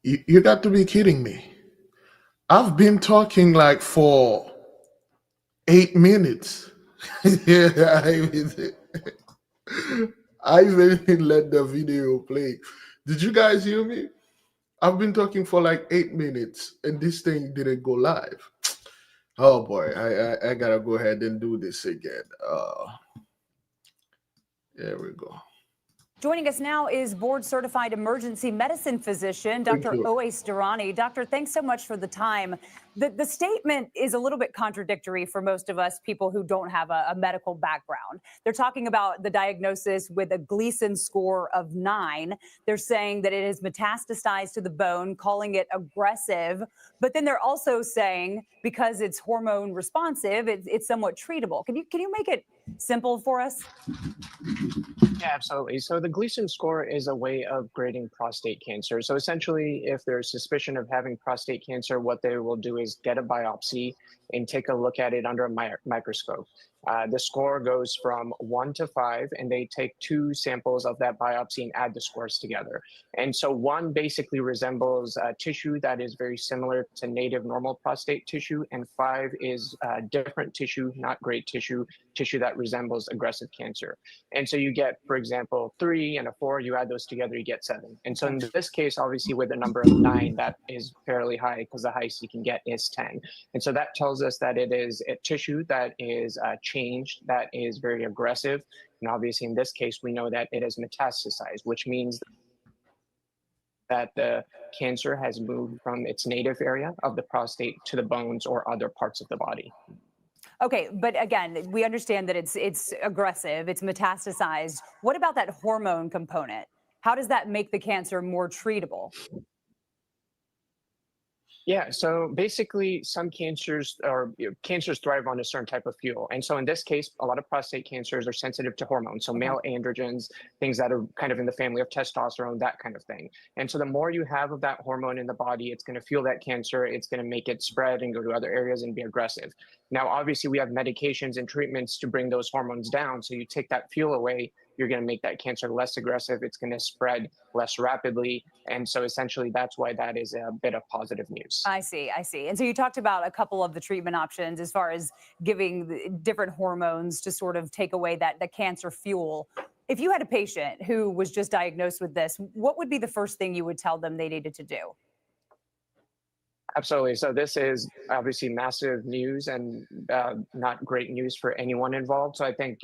You got to be kidding me. I've been talking like for 8 minutes. Yeah, I even let the video play. Did you guys hear me? I've been talking for like 8 minutes and this thing didn't go live. Oh boy, I gotta go ahead and do this again. There we go. Joining us now is board-certified emergency medicine physician, Dr. Owais Durrani. Doctor, thanks so much for the time. The statement is a little bit contradictory for most of us people who don't have a medical background. They're talking about the diagnosis with a Gleason score of 9. They're saying that it has metastasized to the bone, calling it aggressive. But then they're also saying because it's hormone responsive, it's somewhat treatable. Can you make it simple for us? Yeah, absolutely. So the Gleason score is a way of grading prostate cancer. So essentially, if there's suspicion of having prostate cancer, what they will do is get a biopsy and take a look at it under a microscope. The score goes from 1 to 5, and they take 2 samples of that biopsy and add the scores together. And so 1 basically resembles tissue that is very similar to native normal prostate tissue, and 5 is different tissue, not great tissue that resembles aggressive cancer. And so you get, for example, 3 and a 4, you add those together, you get 7. And so in this case, obviously with a number of 9, that is fairly high because the highest you can get is 10. And so that tells us that it is a tissue that is changed, that is very aggressive. And obviously in this case, we know that it is metastasized, which means that the cancer has moved from its native area of the prostate to the bones or other parts of the body. Okay, but again, we understand that it's aggressive, it's metastasized. What about that hormone component? How does that make the cancer more treatable? Yeah, so basically some cancers thrive on a certain type of fuel. And so in this case, a lot of prostate cancers are sensitive to hormones. So male androgens, things that are kind of in the family of testosterone, that kind of thing. And so the more you have of that hormone in the body, it's going to fuel that cancer. It's going to make it spread and go to other areas and be aggressive. Now, obviously we have medications and treatments to bring those hormones down. So you take that fuel away, you're going to make that cancer less aggressive. It's going to spread less rapidly. And so essentially that's why that is a bit of positive news. I see. And so you talked about a couple of the treatment options as far as giving different hormones to sort of take away the cancer fuel. If you had a patient who was just diagnosed with this, what would be the first thing you would tell them they needed to do? Absolutely. So this is obviously massive news and not great news for anyone involved. So I think,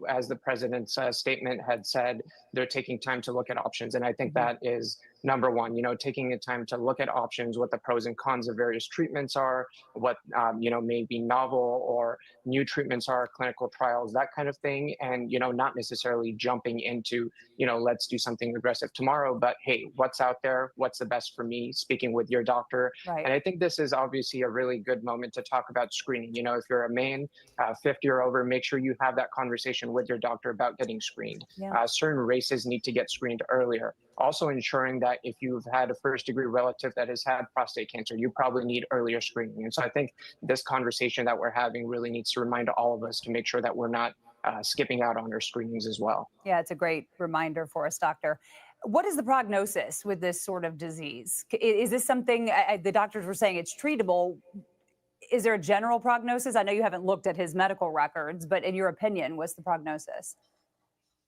as the president's statement had said, they're taking time to look at options. And I think that is number one, taking the time to look at options, what the pros and cons of various treatments are, what, may be novel or new treatments are, clinical trials, that kind of thing. And, not necessarily jumping into, let's do something aggressive tomorrow, but hey, what's out there? What's the best for me? Speaking with your doctor. Right. And I think this is obviously a really good moment to talk about screening. If you're a man, 50 or over, make sure you have that conversation with your doctor about getting screened. Yeah. Certain races need to get screened earlier. Also ensuring that if you've had a first-degree relative that has had prostate cancer, you probably need earlier screening. And so I think this conversation that we're having really needs to remind all of us to make sure that we're not skipping out on our screenings as well. Yeah, it's a great reminder for us, doctor. What is the prognosis with this sort of disease? Is this something the doctors were saying it's treatable? Is there a general prognosis? I know you haven't looked at his medical records, but in your opinion, what's the prognosis?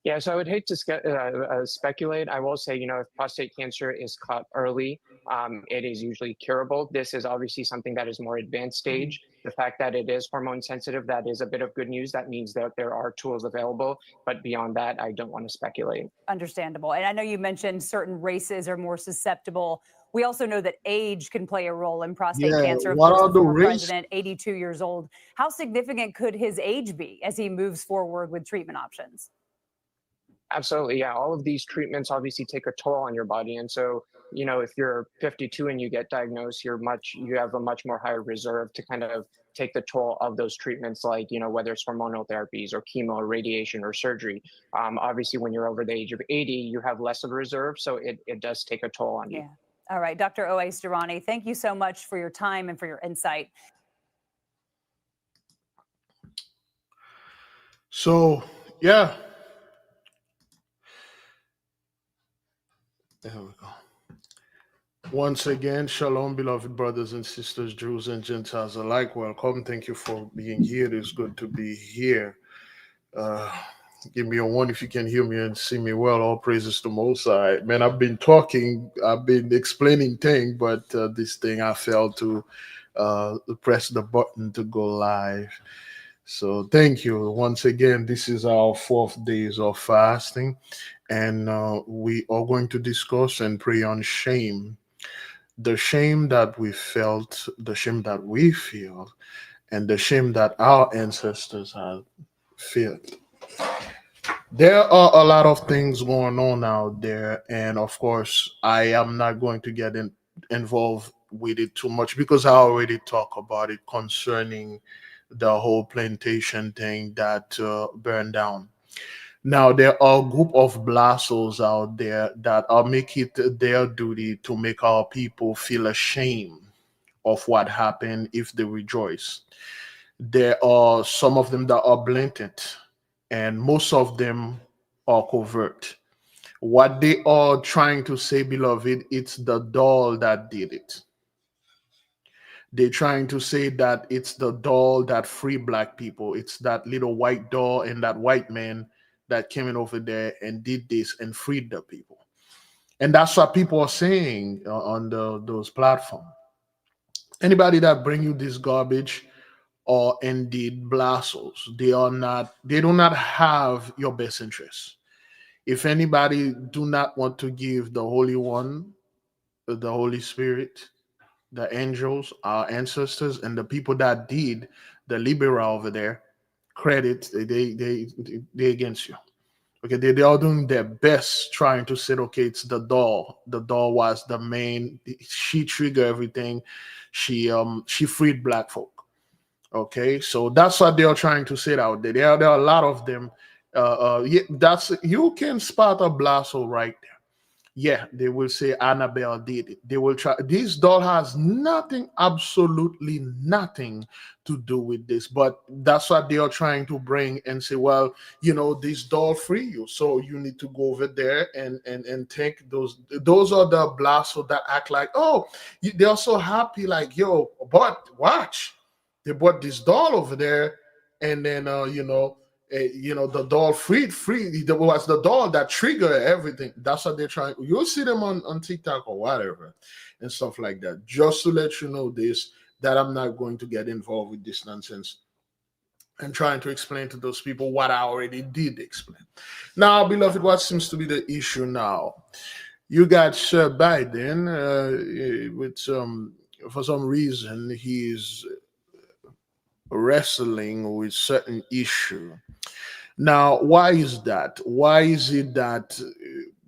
Yeah, so I would hate to speculate. I will say, if prostate cancer is caught early, it is usually curable. This is obviously something that is more advanced stage. The fact that it is hormone sensitive, that is a bit of good news. That means that there are tools available. But beyond that, I don't want to speculate. Understandable. And I know you mentioned certain races are more susceptible. We also know that age can play a role in prostate cancer. Of What course, are the the former races? president, 82 years old. How significant could his age be as he moves forward with treatment options? Absolutely. Yeah. All of these treatments obviously take a toll on your body. And so, if you're 52 and you get diagnosed, you have a much more higher reserve to kind of take the toll of those treatments, like, whether it's hormonal therapies or chemo or radiation or surgery. Obviously, when you're over the age of 80, you have less of a reserve. So it does take a toll on you. Yeah. All right. Dr. Owais Durrani, thank you so much for your time and for your insight. So, yeah. There we go. Once again, shalom, beloved brothers and sisters, Jews and Gentiles alike. Welcome. Thank you for being here. It's good to be here. Uh, Give me a one if you can hear me and see me well. All praises to Most High. Man, I've been talking, I've been explaining things, but this thing I failed to press the button to go live. So thank you once again. This is our 4th days of fasting, and we are going to discuss and pray on shame. The shame that we felt, the shame that we feel, and the shame that our ancestors have felt. There are a lot of things going on out there, and of course, I am not going to get involved with it too much because I already talked about it concerning the whole plantation thing that burned down. Now, there are a group of blasphemous out there that are make it their duty to make our people feel ashamed of what happened if they rejoice. There are some of them that are blatant, and most of them are covert. What they are trying to say, beloved, it's the doll that did it. They're trying to say that it's the doll that free black people. It's that little white doll and that white man that came in over there and did this and freed the people. And that's what people are saying on those platforms. Anybody that bring you this garbage or indeed blasphemous, they do not have your best interest. If anybody do not want to give the Holy One, the Holy Spirit, the angels, our ancestors, and the people that did the Libera over there credit, they against you. Okay, they are doing their best trying to say, okay, it's the doll. The doll was the main. She triggered everything. She freed black folk. Okay, so that's what they are trying to say out there. There are a lot of them. Yeah, that's you can spot a blasto right there. Yeah, they will say Annabelle did it. They will try. This doll has nothing, absolutely nothing to do with this. But that's what they are trying to bring and say, well, this doll free you, so you need to go over there and take those. Those are the blasts that act like, oh, they're so happy, like, yo, but watch, they bought this doll over there, and then the doll free. It was the doll that triggered everything. That's what they're trying. You'll see them on TikTok or whatever and stuff like that. Just to let you know this, that I'm not going to get involved with this nonsense and trying to explain to those people what I already did explain. Now, beloved, what seems to be the issue now? You got Sir Biden with for some reason he's wrestling with certain issue. Now, why is that? Why is it that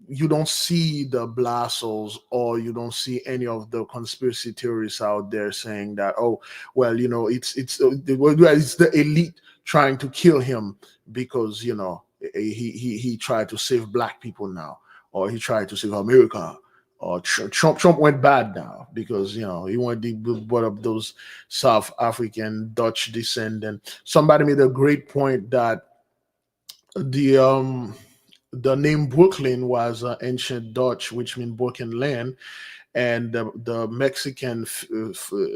you don't see the blastos or you don't see any of the conspiracy theorists out there saying that, oh, well, it's the elite trying to kill him because he tried to save black people now, or he tried to save America, or Trump went bad now because he wanted to brought up those South African Dutch descendant. Somebody made a great point that the name Brooklyn was ancient Dutch, which means broken land, and the Mexican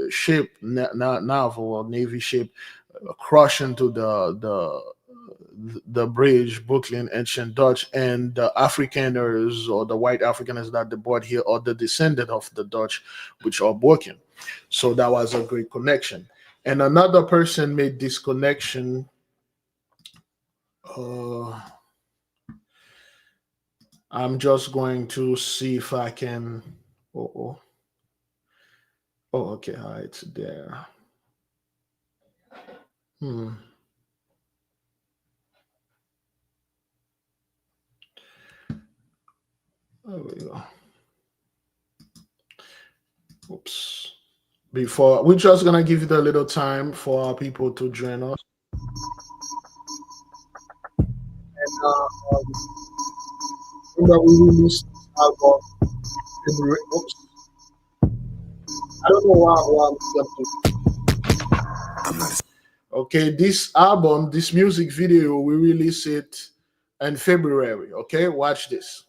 ship, naval or navy ship, crashed into the bridge, Brooklyn, ancient Dutch, and the Afrikaners or the white Afrikaners that they brought here are the descendant of the Dutch, which are broken. So that was a great connection. And another person made this connection. I'm just going to see if I can. Okay, it's there. There we go. Oops. Before we're just gonna give it a little time for our people to join us. And we released album February. Oops. I don't know why I'm jumping. Okay, this album, this music video, we release it in February. Okay, watch this.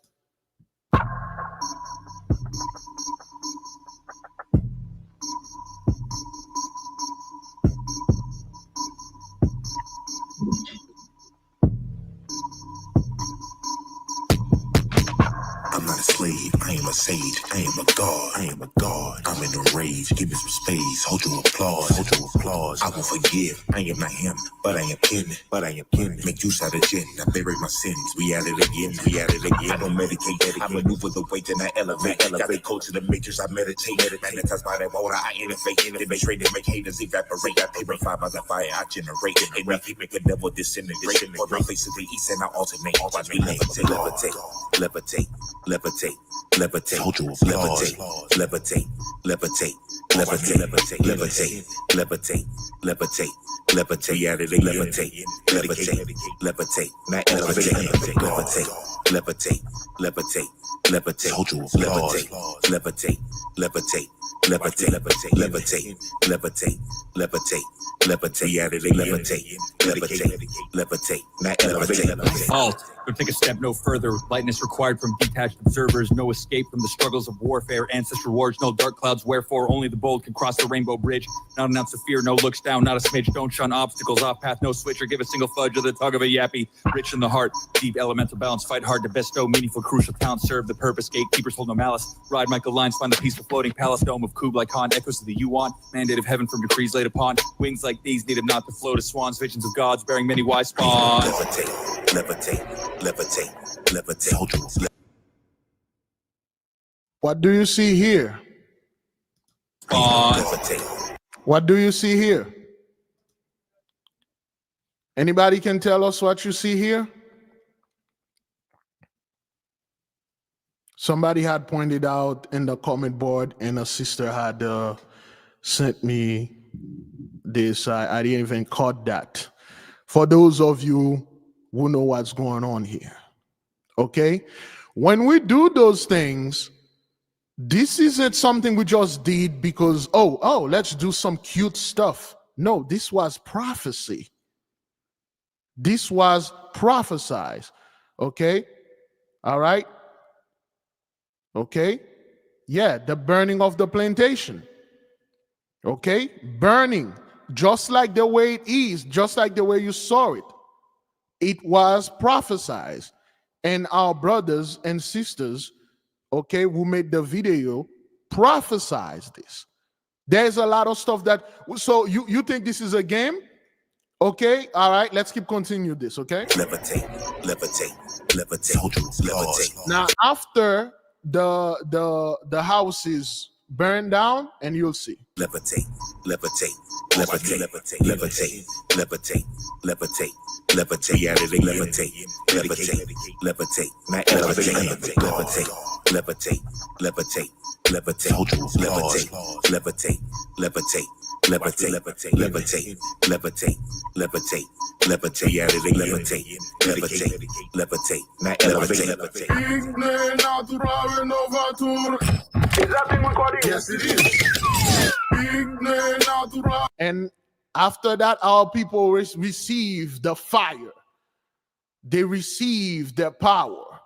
slave. I am a sage. I am a god. I am a god. I'm in a rage. Give me some space. Hold your applause. Hold your applause. I will forgive. I am not him, but I am kin. But I am kin. Make use out of gin. I bury my sins. We at it again. We at it again. I don't medicate. I maneuver the weight and I elevate. Got the code to the matrix. I meditate. Magnetized by that water. I innovate. Demonstrate and make haters evaporate. I purify by the fire I generate. And we keep make the devil disintegrate. For my face to the east and I alternate. Watch me levitate. Levitate. Levitate. Levitate. Hold your applause. Levitate. Levitate. Levitate. Levitate. Levitate. Levitate. Levitate. Levitate. Levitate. Levitate. Levitate. Levitate. Not elevate. Levitate. Levitate. Levitate. Levitate. Hold your applause. Levitate. Levitate. Levitate. Levitate. Levitate. Levitate. Levitate. Levitate. Levitate. Levitate. Levitate. Not elevate. Halt. Don't take a step no further. Lightness required from detached observers. No escape from the struggles of warfare. Ancestral wars, no dark clouds. Wherefore only the bold can cross the rainbow bridge. Not an ounce of fear, no looks down, not a smidge. Don't shun obstacles. Off path, no switch or give a single fudge or the tug of a yappy. Rich in the heart, deep elemental balance. Fight hard to bestow meaningful, crucial talent. Serve the purpose. Gatekeepers hold no malice. Ride Michael Lines, find the peaceful floating palace dome of Kublai Khan. Echoes of the Yuan. Mandate of heaven from decrees laid upon. Wings like these need him not to float as swans. Visions of gods bearing many wise spawns. Levitate. Levitate. Levitate. Levitate. What do you see here? What do you see here? Anybody can tell us what you see here? Somebody had pointed out in the comment board, and a sister had sent me this. I didn't even caught that. For those of you who know what's going on here, okay? When we do those things, this isn't something we just did because, oh, let's do some cute stuff. No, this was prophecy. This was prophesied, okay? All right? Okay? Yeah, the burning of the plantation. Okay? Burning, just like the way it is, just like the way you saw it. It was prophesied. And our brothers and sisters, okay, who made the video, prophesied this. There's a lot of stuff that, so you think this is a game? Okay, all right, let's keep continue this, okay? Levitate, levitate, levitate, levitate. Now, after the house is burned down, and you'll see. Levitate, levitate, levitate, levitate, levitate, levitate, levitate, levitate, levitate, levitate, levitate, not elevate, levitate, levitate, levitate, levitate, levitate, levitate, levitate, levitate, levitate, levitate, levitate, levitate, levitate, levitate, levitate, levitate, not elevate, levitate. Yes, it is. And after that, our people receive the fire. They receive their power.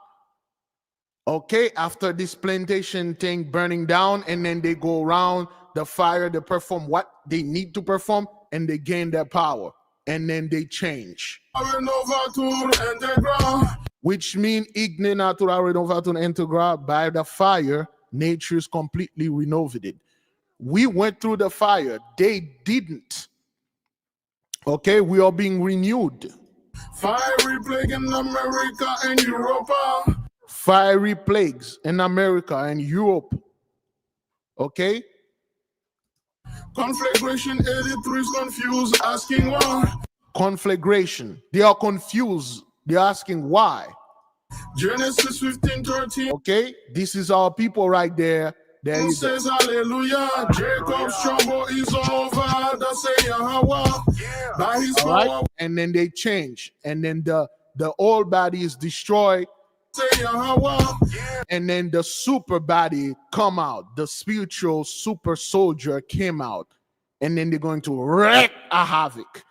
Okay, after this plantation thing burning down, and then they go around the fire, they perform what they need to perform, and they gain their power. And then they change. Which means Igne natura renovatur integra, by the fire, nature is completely renovated. We went through the fire. They didn't. Okay, we are being renewed. Fiery plague in America and Europe. Fiery plagues in America and Europe. Okay? Conflagration 83 is confused, asking why. Conflagration. They are confused. They're asking why. Genesis 15:13. Okay? This is our people right there. There you says hallelujah. Jacob's trouble is over. Thus say Yahweh. By his power. And then they change. And then the old body is destroyed. Say Yahweh. And then the super body come out. The spiritual super soldier came out. And then they're going to wreak a havoc.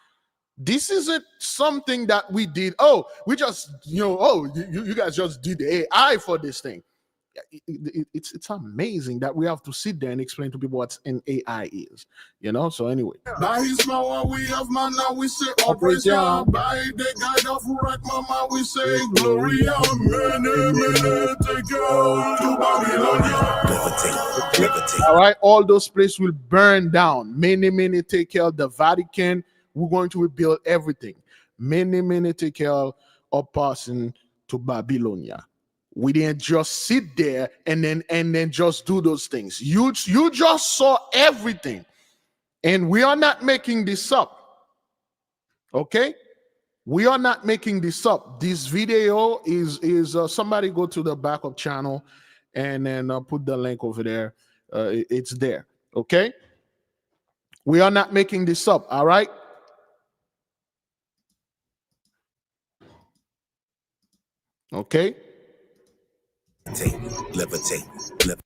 This isn't something that we did. Oh, we just, you guys just did the AI for this thing. it's amazing that we have to sit there and explain to people what an AI is, So anyway, by his power we have man, now we say all praise Yah. By the guide of right mama we say Gloria. Many take you to Babylon. All right, all those places will burn down. Many take care of the Vatican. We're going to rebuild everything. Many take care of passing to Babylonia. We didn't just sit there and then just do those things. You just saw everything, and we are not making this up. Okay, we are not making this up. This video is somebody go to the backup channel and then put the link over there. It's there. Okay, we are not making this up. All right. Okay. Levitate.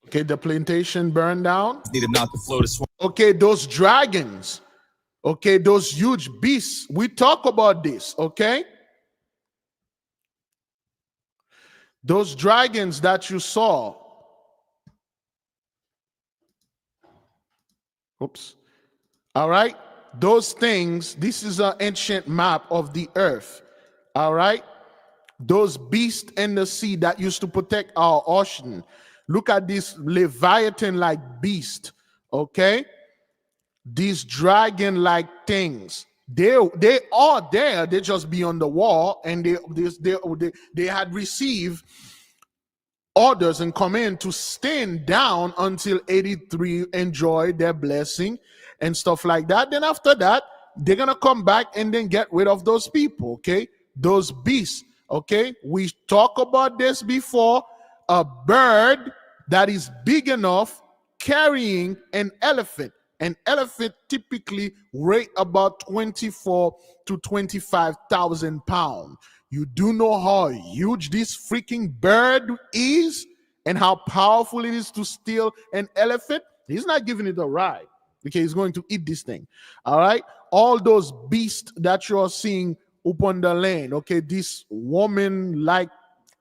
Okay, the plantation burned down. Needed not to float a swan. Okay, those dragons. Okay, those huge beasts. We talk about this. Okay, those dragons that you saw. Oops. All right, those things. This is an ancient map of the earth. All right. Those beasts in the sea that used to protect our ocean. Look at this Leviathan-like beast, okay? These dragon-like things. They are there. They just be on the wall, and they had received orders and command to stand down until 83 enjoy their blessing and stuff like that. Then after that, they're gonna come back and then get rid of those people, okay? Those beasts. Okay, we talked about this before. A bird that is big enough carrying an elephant. An elephant typically weigh about 24 to 25,000 pounds. You do know how huge this freaking bird is and how powerful it is to steal an elephant? He's not giving it a ride. Okay, he's going to eat this thing. All right, all those beasts that you are seeing upon the land, okay, this woman-like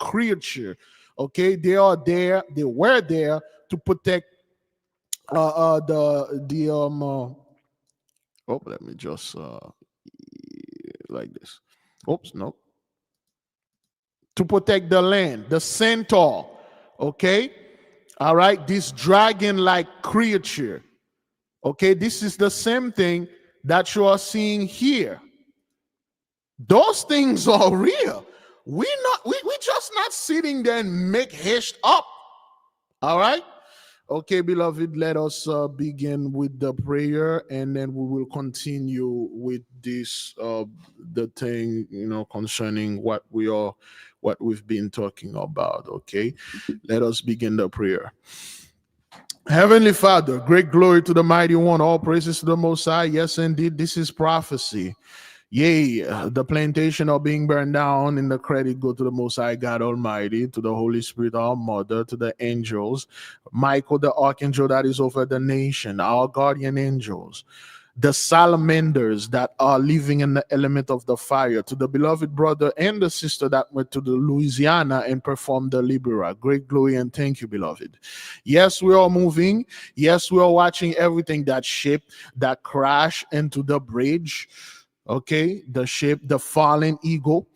creature, okay, they are there, they were there to protect let me just like this. Oops, no. To protect the land, the centaur, okay, all right, this dragon-like creature, okay, this is the same thing that you are seeing here. Those things are real. We just not sitting there and make haste up. All right. Okay, beloved, let us begin with the prayer, and then we will continue with this the thing, concerning what we've been talking about. Okay, let us begin the prayer. Heavenly Father, great glory to the Mighty One, all praises to the Most High. Yes, indeed, this is prophecy. Yea, the plantation are being burned down, and the credit go to the Most High God Almighty, to the Holy Spirit, our Mother, to the angels, Michael, the archangel that is over the nation, our guardian angels, the salamanders that are living in the element of the fire, to the beloved brother and the sister that went to the Louisiana and performed the Libera. Great glory and thank you, beloved. Yes, we are moving. Yes, we are watching everything, that ship that crashed into the bridge. Okay, the ship, the fallen eagle,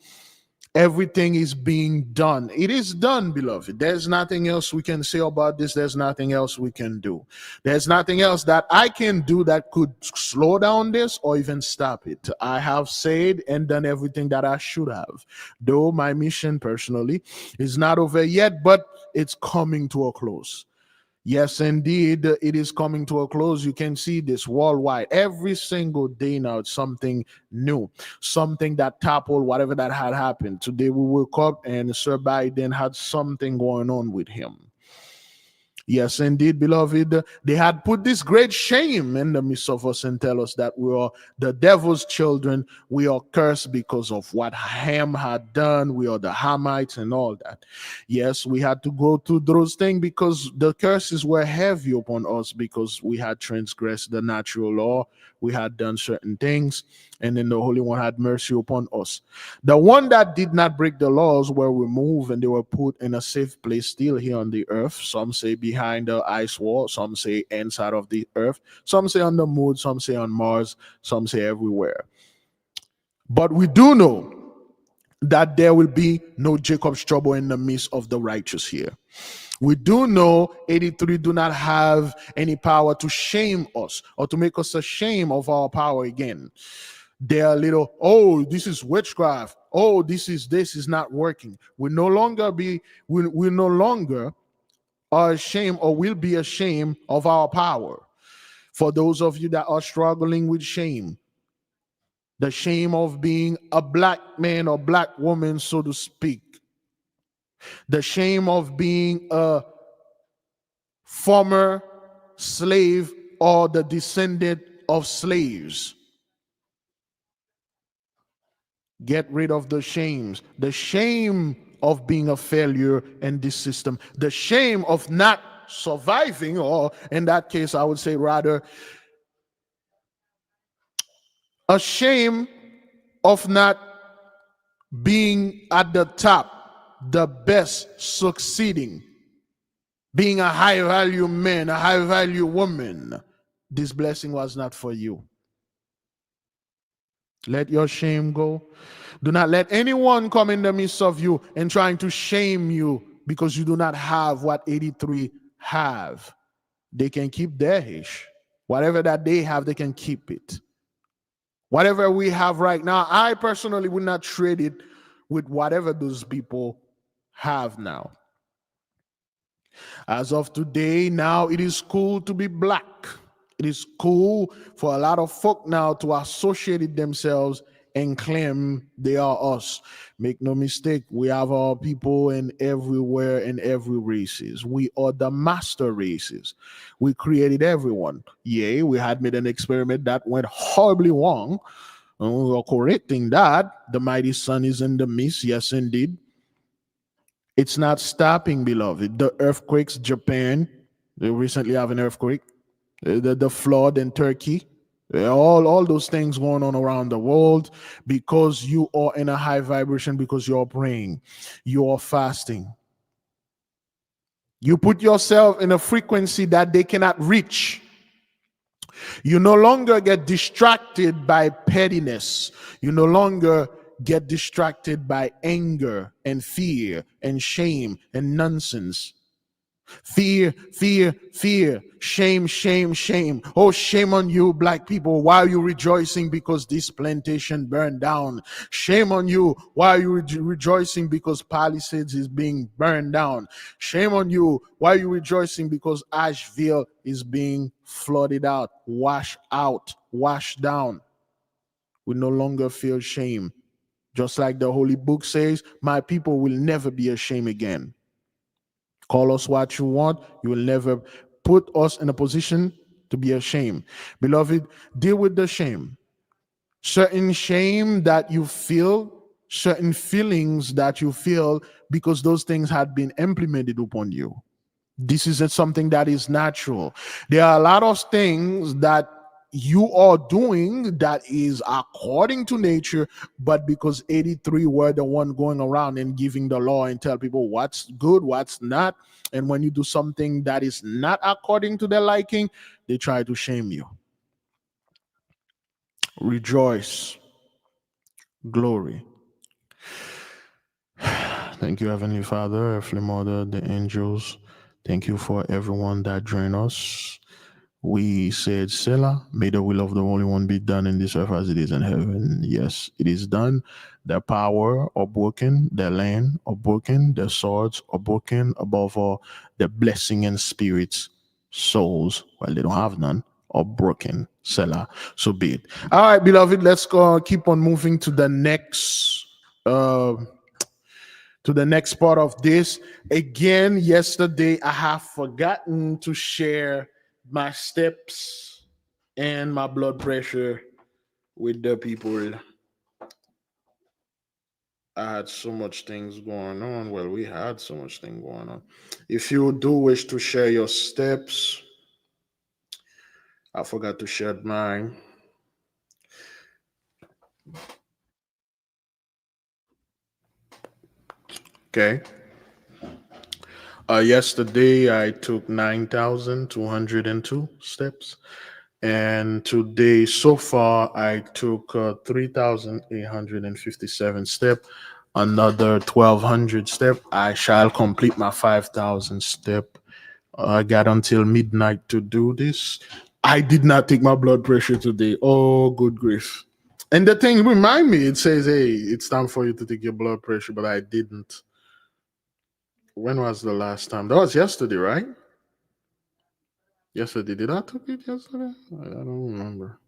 everything is being done. It is done, beloved. There's nothing else we can say about this. There's nothing else we can do. There's nothing else that I can do that could slow down this or even stop it. I have said and done everything that I should have. Though my mission personally is not over yet, but it's coming to a close. Yes, indeed, it is coming to a close. You can see this worldwide. Every single day now, it's something new, something that toppled whatever that had happened. Today we woke up and Sir Biden had something going on with him. Yes, indeed, beloved. They had put this great shame in the midst of us and tell us that we are the devil's children. We are cursed because of what Ham had done. We are the Hamites and all that. Yes, we had to go through those things because the curses were heavy upon us because we had transgressed the natural law. We had done certain things, and then the Holy One had mercy upon us. The one that did not break the laws were removed and they were put in a safe place still here on the earth. Some say behind the ice wall, some say inside of the earth, some say on the moon, some say on Mars, some say everywhere. But we do know that there will be no Jacob's trouble in the midst of the righteous here. We do know 83 do not have any power to shame us or to make us ashamed of our power again. They're little, oh, this is witchcraft. Oh, this is not working. We no longer are ashamed or will be ashamed of our power. For those of you that are struggling with shame, the shame of being a black man or black woman, so to speak, the shame of being a former slave or the descendant of slaves. Get rid of the shames. The shame of being a failure in this system. The shame of not surviving, or in that case, I would say rather, a shame of not being at the top, the best, succeeding, being a high value man, a high value woman. This blessing was not for you. Let your shame go. Do not let anyone come in the midst of you and trying to shame you because you do not have what 83 have. They can keep their ish. Whatever that they have, they can keep it. Whatever we have right now, I personally would not trade it with whatever those people have now. As of today, now it is cool to be black. It is cool for a lot of folk now to associate themselves and claim they are us. Make no mistake, we have our people in everywhere in every races. We are the master races. We created everyone. Yea, we had made an experiment that went horribly wrong. And we are correcting that. The mighty sun is in the midst. Yes, indeed. It's not stopping, beloved. The earthquakes, Japan, they recently have an earthquake. The flood in Turkey, all those things going on around the world because you are in a high vibration, because you're praying, you are fasting. You put yourself in a frequency that they cannot reach. You no longer get distracted by pettiness. You no longer get distracted by anger and fear and shame and nonsense. Fear, fear, fear, shame, shame, shame. Oh, shame on you, black people. Why are you rejoicing because this plantation burned down? Shame on you. Why are you rejoicing because Palisades is being burned down? Shame on you. Why are you rejoicing because Asheville is being flooded out, washed down? We no longer feel shame. Just like the Holy Book says, my people will never be ashamed again. Call us what you want. You will never put us in a position to be ashamed. Beloved, deal with the shame. Certain shame that you feel, certain feelings that you feel because those things had been implemented upon you. This isn't something that is natural. There are a lot of things that you are doing that is according to nature, but because 83 were the one going around and giving the law and tell people what's good, what's not, and when you do something that is not according to their liking, they try to shame you. Rejoice. Glory. Thank you, Heavenly Father, Earthly Mother, the angels. Thank you for everyone that joined us. We said, Selah, may the will of the Holy One be done in this earth as it is in heaven. Yes, it is done. The power are broken, the land are broken, the swords are broken, above all, the blessing and spirits, souls, well, they don't have none, are broken. Selah, so be it. All right, beloved, let's go keep on moving to the next to the next part of this. Again, yesterday I have forgotten to share my steps and my blood pressure with the people. I had so much things going on. Well, we had so much thing going on. If you do wish to share your steps, I forgot to share mine. Okay. Yesterday I took 9,202 steps. And today, so far, I took 3,857 step. Another 1,200 step. I shall complete my 5,000 step. I got until midnight to do this. I did not take my blood pressure today. Oh, good grief. And the thing, remind me, it says, hey, it's time for you to take your blood pressure, but I didn't. When was the last time? That was yesterday, right? Yesterday. Did I take it yesterday? I don't remember.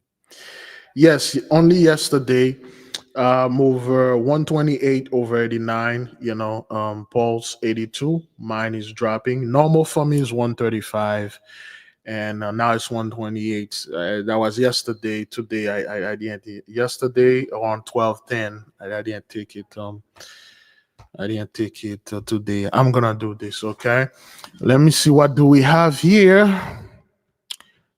Yes, only yesterday. Over 128 over 89. Pulse 82. Mine is dropping. Normal for me is 135, and now it's 128. That was yesterday. Today I didn't. Yesterday around 12:10. I didn't take it. I didn't take it today. I'm gonna do this. Okay. Let me see what do we have here.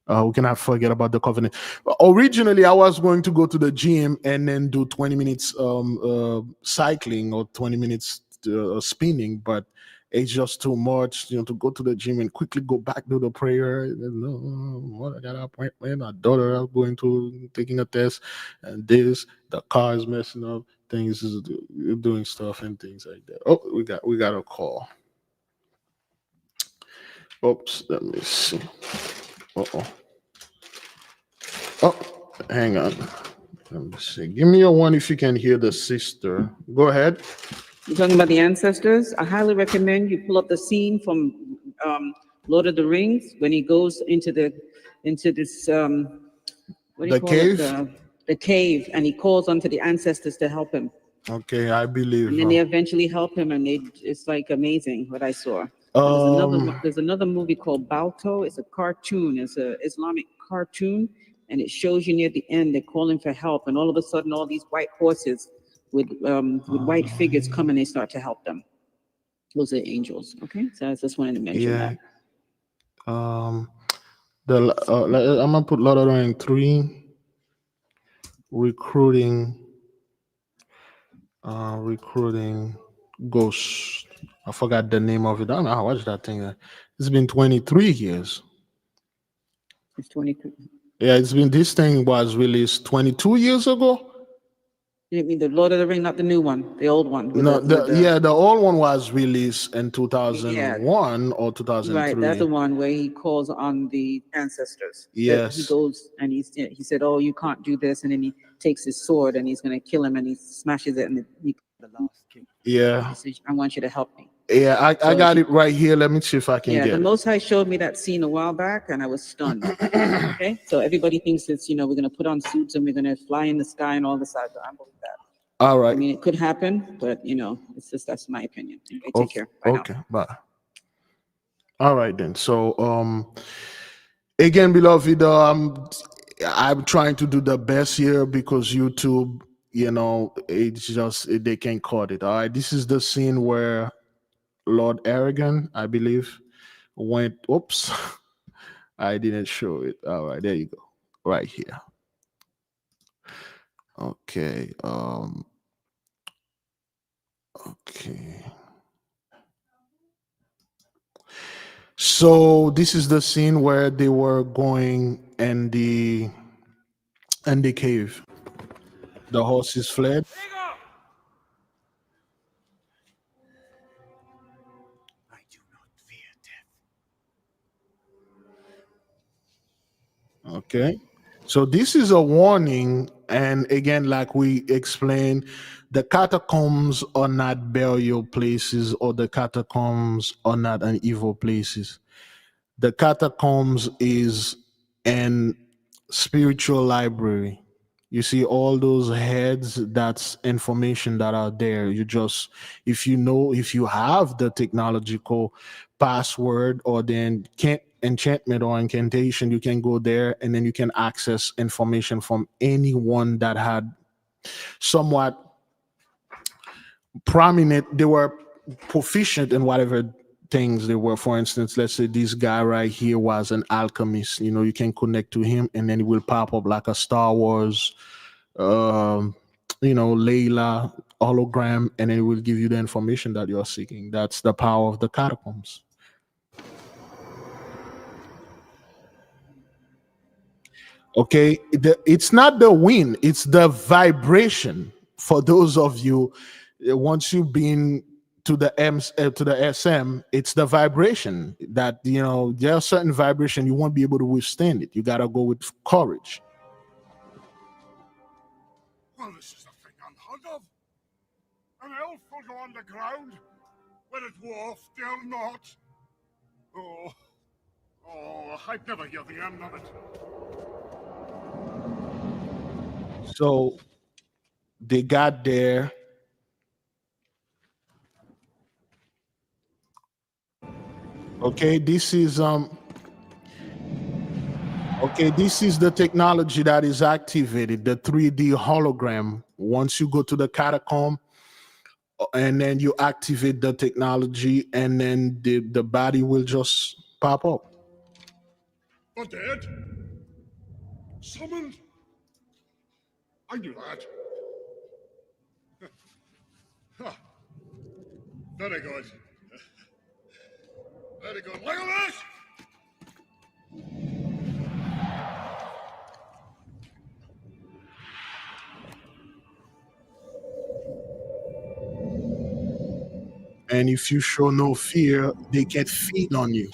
We cannot forget about the covenant. Originally, I was going to go to the gym and then do 20 minutes cycling or 20 minutes spinning, but it's just too much, to go to the gym and quickly go back to the prayer. I got an appointment. My daughter is going to taking a test, and the car is messing up. Things is doing stuff and things like that. Oh, we got a call. Oops, let me see. Uh-oh. Oh, hang on. Let me see. Give me a one if you can hear the sister. Go ahead. You're talking about the ancestors? I highly recommend you pull up the scene from Lord of the Rings when he goes into this what do you The call cave? it? The cave, and he calls onto the ancestors to help him. Okay, I believe. And then they eventually help him, and it's like amazing what I saw. There's another movie called Balto. It's a cartoon. It's a Islamic cartoon, and it shows you near the end they're calling for help, and all of a sudden all these white horses with white figures come and they start to help them. Those are angels. Okay, so I just wanted to mention that. I'm gonna put Lord of the Rings 3 recruiting Ghost. I forgot the name of it. I don't know how I watched that thing. It's been 23 years. It's 22. Yeah, this thing was released 22 years ago. You mean the Lord of the Ring, not the new one, the old one? The old one was released in 2001 or 2003. Right, that's the one where he calls on the ancestors. Yes. He goes and he said, "Oh, you can't do this," and then he takes his sword and he's going to kill him, and he smashes it, and he says, "I want you to help me." Yeah, I got it right here. Let me see if I can get the it. Most High showed me that scene a while back, and I was stunned. Okay, so everybody thinks it's we're going to put on suits and we're going to fly in the sky and all this. I don't believe that. All right. I mean, it could happen, but it's just that's my opinion. Okay, take care. Bye okay, bye. All right then. So again, beloved, I'm trying to do the best here because YouTube, it's just they can't cut it. All right. This is the scene where Lord Aragon, I believe, went. Oops, I didn't show it. All right, there you go, right here. Okay. Okay. So this is the scene where they were going in the cave. The horses fled. Okay. So this is a warning. And again, like we explained, the catacombs are not burial places, or the catacombs are not an evil places. The catacombs is an spiritual library. You see all those heads, that's information that are there. You just, if you have the technological password or the enchantment or incantation, you can go there and then you can access information from anyone that had somewhat prominent, they were proficient in whatever things they were. For instance, let's say this guy right here was an alchemist. You can connect to him and then it will pop up like a Star Wars Layla hologram, and then it will give you the information that you're seeking. That's the power of the catacombs. Okay, it's not the wind, it's the vibration. For those of you, once you've been to the to the SM, it's the vibration that there are certain vibration you won't be able to withstand it. You gotta go with courage. Well, this is the thing unheard of. An elf will go underground, when a dwarf dare not. Oh, I'd never hear the end of it. So they got there. Okay, this is the technology that is activated, the 3D hologram. Once you go to the catacomb and then you activate the technology, and then the body will just pop up. The dead? Summoned? I knew that. Very good. Very good. Look at this! And if you show no fear, they can feed on you.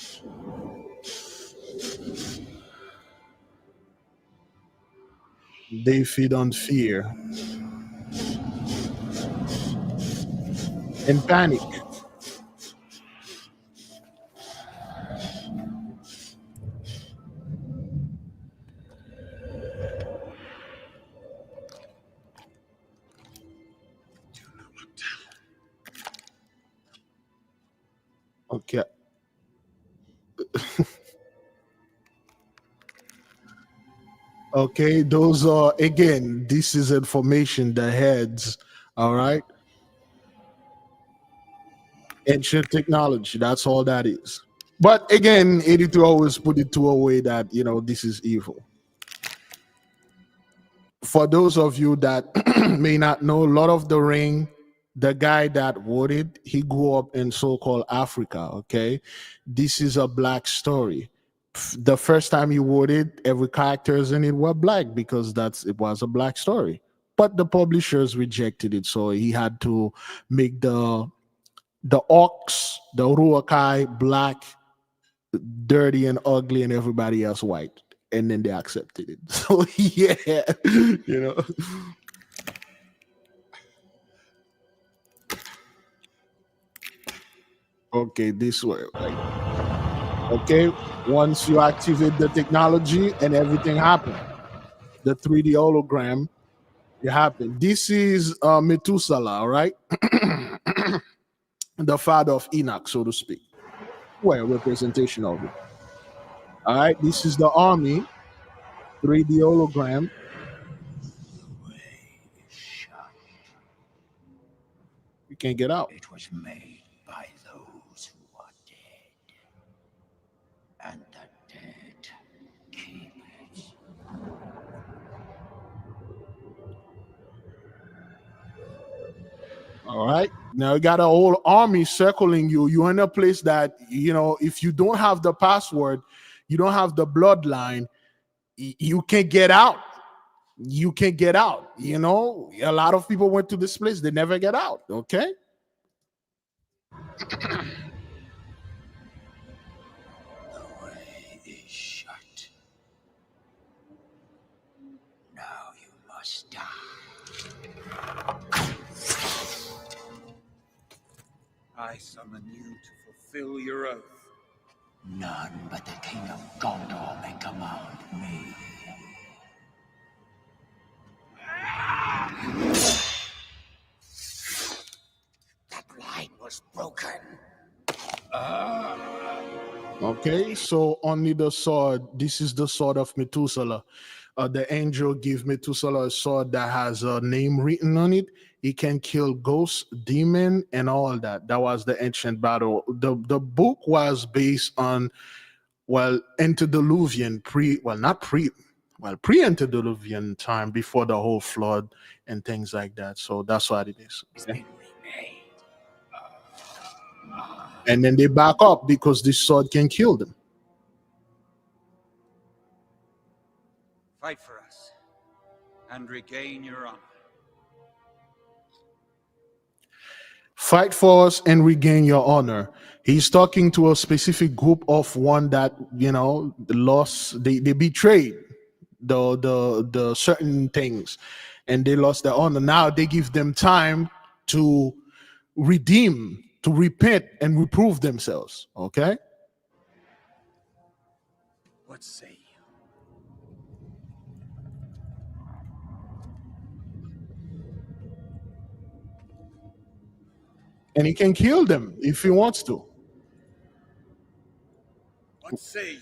They feed on fear and panic. Okay. Okay, those are, again, this is information, the heads, all right? Ancient technology, that's all that is. But again, 82 always put it to a way that, this is evil. For those of you that may not know, Lord of the Ring, the guy that wrote it, he grew up in so-called Africa, okay? This is a black story. The first time he wrote it, every characters in it were black because it was a black story. But the publishers rejected it, so he had to make the orcs, the Uruakai, black, dirty and ugly, and everybody else white. And then they accepted it. So yeah, Okay, this way, right? Okay, once you activate the technology and everything happened, the 3D hologram, it happened. This is Methuselah, right? The father of Enoch, so to speak. Well, representation of it. All right, this is the army, 3D hologram. You can't get out. It was made by those who are dead, and the dead keep it. All right. Now you got a whole army circling you. You're in a place that, if you don't have the password, you don't have the bloodline, you can't get out. You can't get out. A lot of people went to this place, they never get out. Okay. The way is shut. Now you must die. I summon you to fulfill your oath. None but the King of Gondor may command me. Okay, so only the sword. This is the sword of Methuselah. The angel gave Methuselah a sword that has a name written on it. He can kill ghosts, demon, and all that. That was the ancient battle. The book was based on antediluvian pre-antediluvian time, before the whole flood and things like that. So that's what it is. Okay? And then they back up because this sword can kill them. Fight for us and regain your honor. Fight for us and regain your honor. He's talking to a specific group of one that, lost, they betrayed the certain things, and they lost their honor. Now they give them time to redeem, to repent and reprove themselves. Okay? What say you? And he can kill them if he wants to. What say you?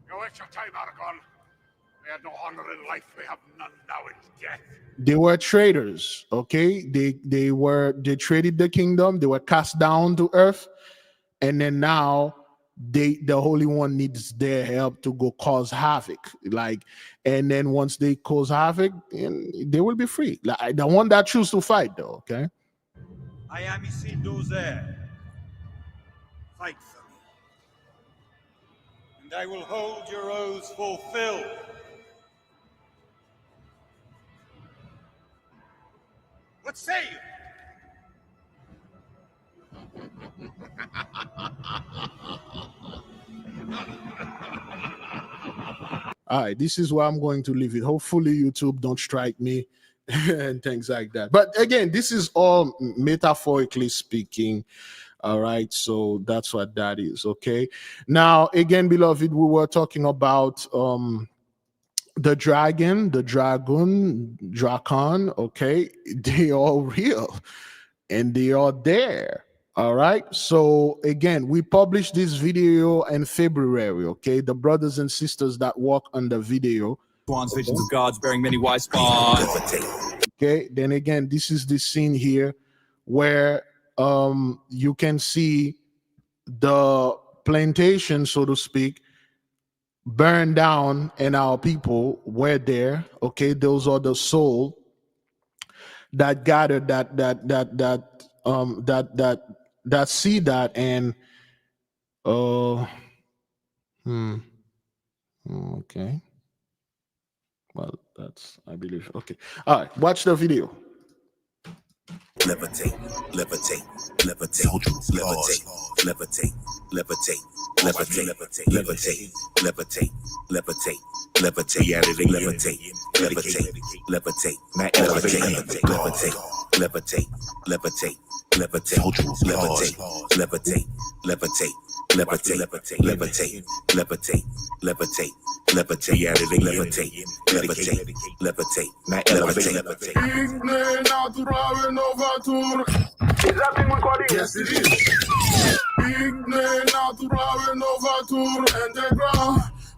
You waste your time, Argon. We had no honor in life, we have none now in death. They were traitors, okay? They traded the kingdom, they were cast down to earth, and then now the Holy One needs their help to go cause havoc. And then once they cause havoc, they will be free. The one that choose to fight, though, okay? I am Isildur. Fight for me, and I will hold your oaths fulfilled. What say you? All right, this is where I'm going to leave it. Hopefully YouTube don't strike me and things like that. But again, this is all metaphorically speaking. All right, so that's what that is. Okay. Now, again, beloved, we were talking about the dragon, Drakon. Okay, they are real and they are there. All right, so again, we published this video in February. Okay, the brothers and sisters that work on the video, Swans, visions of gods bearing many wise spawns. okay, then again, this is the scene here where you can see the plantation, so to speak, burned down, and our people were there. Okay, those are the soul that gathered that see that, and okay, well, that's, I believe, okay. All right, watch the video. Levitate, levitate, levitate, levitate, levitate, levitate, levitate, levitate, levitate, levitate, levitate, reality, levitate, levitate, levitate, not elevate, levitate, levitate, levitate, levitate, levitate, levitate, levitate, levitate, levitate, levitate, levitate, levitate, reality, levitate, levitate, levitate, not elevate, levitate. Is that thing recording? Yes, it is. Igne natural innovator integral.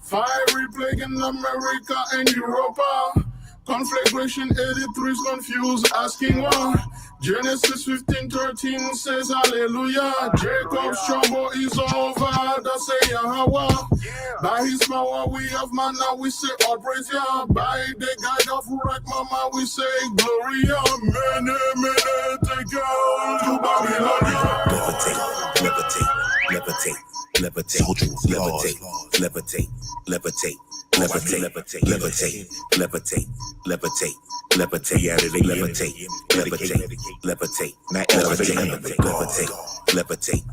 Fiery plague in America and Europa. Conflagration 83 is confused, asking why. Genesis 15:13 says hallelujah. Jacob's trouble is over, that say Yahweh. By his power we have manna, we say all praise Yah. By the guide of right mama, we say Gloria. Mene, mene, take out to Babylon. Levitate, levitate, levitate, levitate, levitate, levitate, levitate, levitate, levitate, levitate, levitate, levitate, reality, levitate, levitate, levitate, not elevate, levitate, levitate, levitate,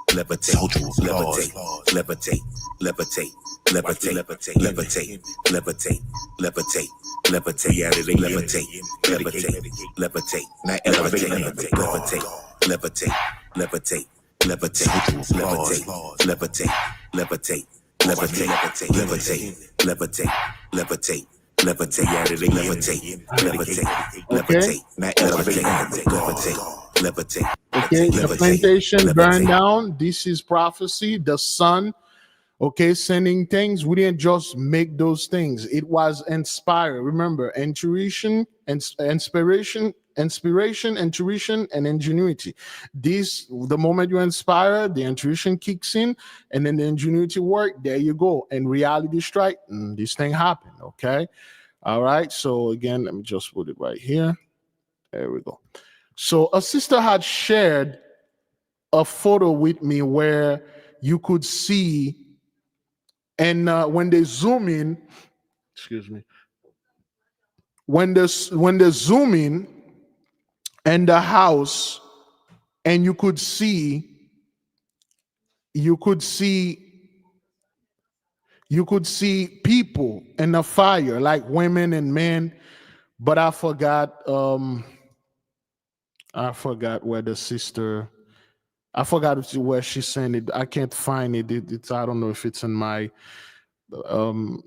levitate, levitate, levitate, levitate, levitate, levitate, levitate, levitate, levitate, reality, levitate, levitate, levitate, not elevate, levitate, levitate, levitate, levitate, levitate, levitate, levitate, levitate, levitate, levitate, levitate, levitate, levitate, levitate, levitate, Okay. levitate, not elevate, levitate, Okay. The levitate, plantation burned levitate. down. This is prophecy. The sun, okay, sending things. We didn't just make those things. It was inspired. Remember, intuition, inspiration, intuition, and ingenuity. This, the moment you inspire, the intuition kicks in, and then the ingenuity work. There you go. And reality strike. This thing happened. Okay. All right. So again, let me just put it right here. There we go. So a sister had shared a photo with me where you could see, and when they zoom in, excuse me, when they zoom in and the house, and you could see people in the fire, like women and men. But I forgot where the sister, I forgot where she sent it. I can't find it. It's, I don't know if it's in my um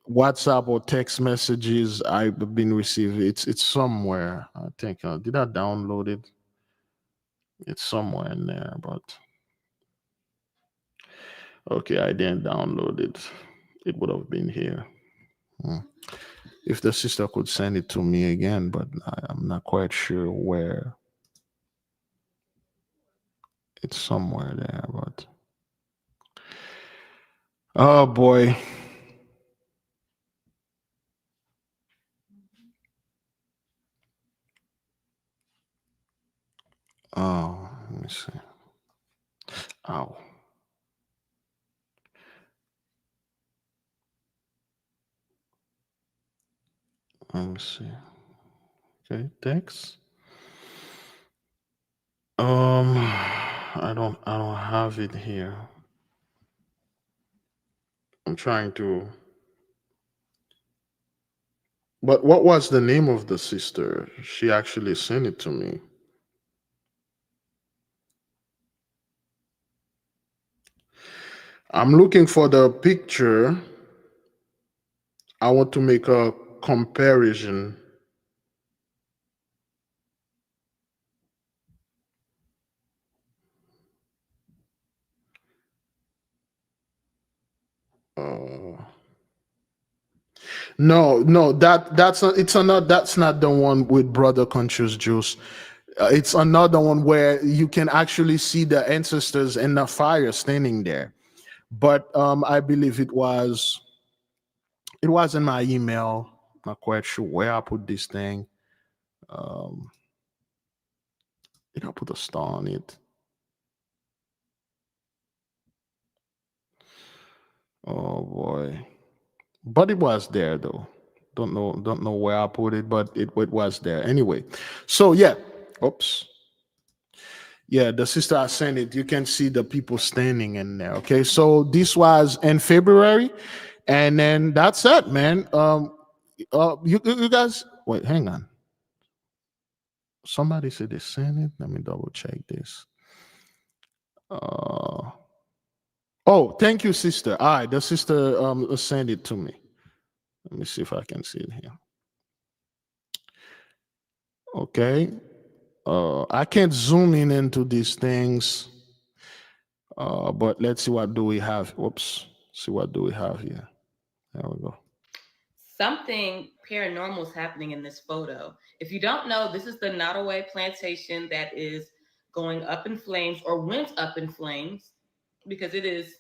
WhatsApp or text messages I've been receiving. It's somewhere. I think did I download it? It's somewhere in there, but okay, I didn't download it. It would have been here. If the sister could send it to me again, but I'm not quite sure where. It's somewhere there, but oh boy. Oh, let me see. Ow. Let me see. Okay, text. I don't have it here. I'm trying to. But what was the name of the sister? She actually sent it to me. I'm looking for the picture. I want to make a comparison. Uh, no, that's not, it's another. That's not the one with Brother Conscious Juice. It's another one where you can actually see the ancestors in the fire standing there. But I believe it was in my email. Not quite sure where I put this thing. I think I put a star on it. Oh boy. But it was there though. Don't know where I put it, but it was there. Anyway. So yeah. Oops. Yeah, the sister I sent it. You can see the people standing in there. Okay. So this was in February. And then that's it, man. You guys wait, hang on. Somebody said they sent it. Let me double check this. Oh, thank you, sister. All right, the sister sent it to me. Let me see if I can see it here. Okay. I can't zoom in into these things. But let's see what do we have. Whoops. See what do we have here. There we go. Something paranormal is happening in this photo. If you don't know, this is the Nottoway plantation that is going up in flames, or went up in flames, because it is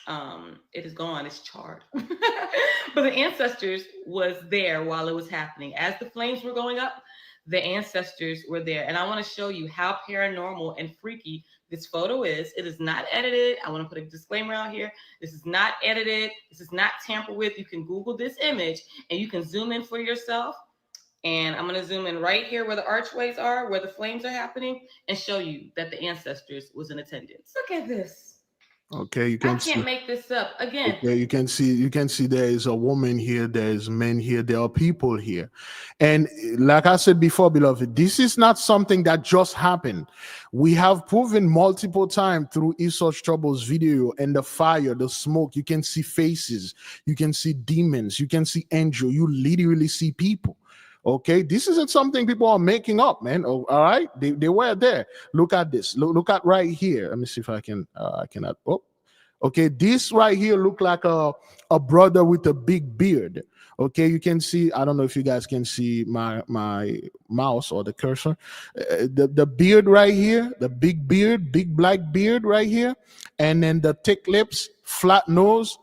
gone, it's charred. But the ancestors was there while it was happening. As the flames were going up, the ancestors were there. And I want to show you how paranormal and freaky this photo is. It is not edited. I want to put a disclaimer out here. This is not edited. This is not tampered with. You can Google this image and you can zoom in for yourself. And I'm going to zoom in right here where the archways are, where the flames are happening, and show you that the ancestors was in attendance. Look at this. Okay, you I can can't see. make this up. Again, Okay, you can see there is a woman here, there's men here, there are people here. And like I said before, beloved, this is not something that just happened. We have proven multiple times through Esau's Troubles video and the fire, the smoke, you can see faces, you can see demons, you can see angels, you literally see people. Okay, this isn't something people are making up, man. Oh, all right, they were there. Look at this. Look at right here. Let me see if I can. I cannot. Oh, okay, this right here look like a brother with a big beard. Okay, you can see. I don't know if you guys can see my mouse or the cursor. The beard right here, the big beard, big black beard right here, and then the thick lips, flat nose,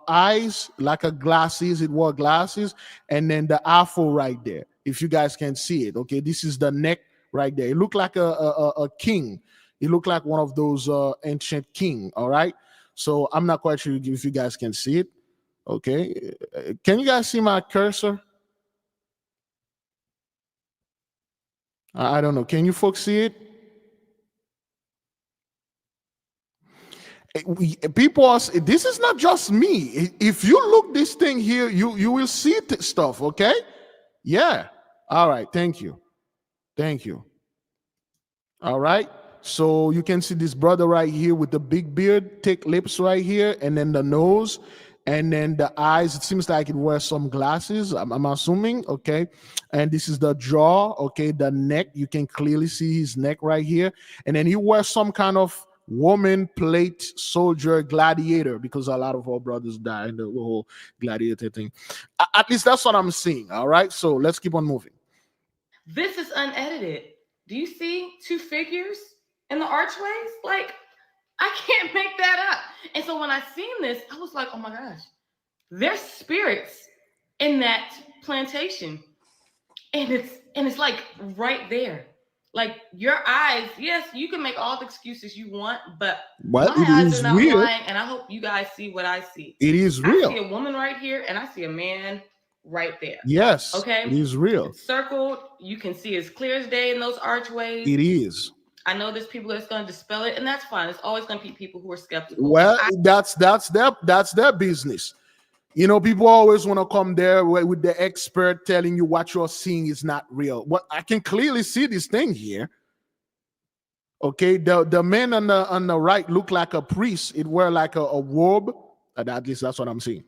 eyes like a glasses. It wore glasses, and then the afro right there. If you guys can see it, okay, this is the neck right there. It looked like a king. It looked like one of those ancient king. All right. So I'm not quite sure if you guys can see it. Okay. Can you guys see my cursor? I don't know. Can you folks see it? People are, this is not just me. If you look this thing here, you will see stuff. Okay. Yeah. All right. Thank you. Thank you. All right. So you can see this brother right here with the big beard, thick lips right here, and then the nose, and then the eyes. It seems like it wears some glasses, I'm assuming. Okay. And this is the jaw. Okay. The neck. You can clearly see his neck right here. And then he wears some kind of woman plate soldier gladiator, because a lot of our brothers died in the whole gladiator thing. At least that's what I'm seeing. All right. So let's keep on moving. this is unedited. Do you see two figures in the archways? Like, I can't make that up. And so when I seen this, I was like, oh my gosh, there's spirits in that plantation. And it's like right there. Like your eyes, yes, you can make all the excuses you want, but Well, my it eyes is are not real. lying, and I hope you guys see what I see. It is I real. see a woman right here, and I see a man right there. Yes. Okay. It is real. It's circled. You can see as clear as day in those archways. It is. I know there's people that's going to dispel it, and that's fine. It's always going to be people who are skeptical. Well, that's their business. You know, people always want to come there with the expert telling you what you're seeing is not real. What I can clearly see this thing here. Okay, the man on the right look like a priest. It wear like a robe. At least that's what I'm seeing.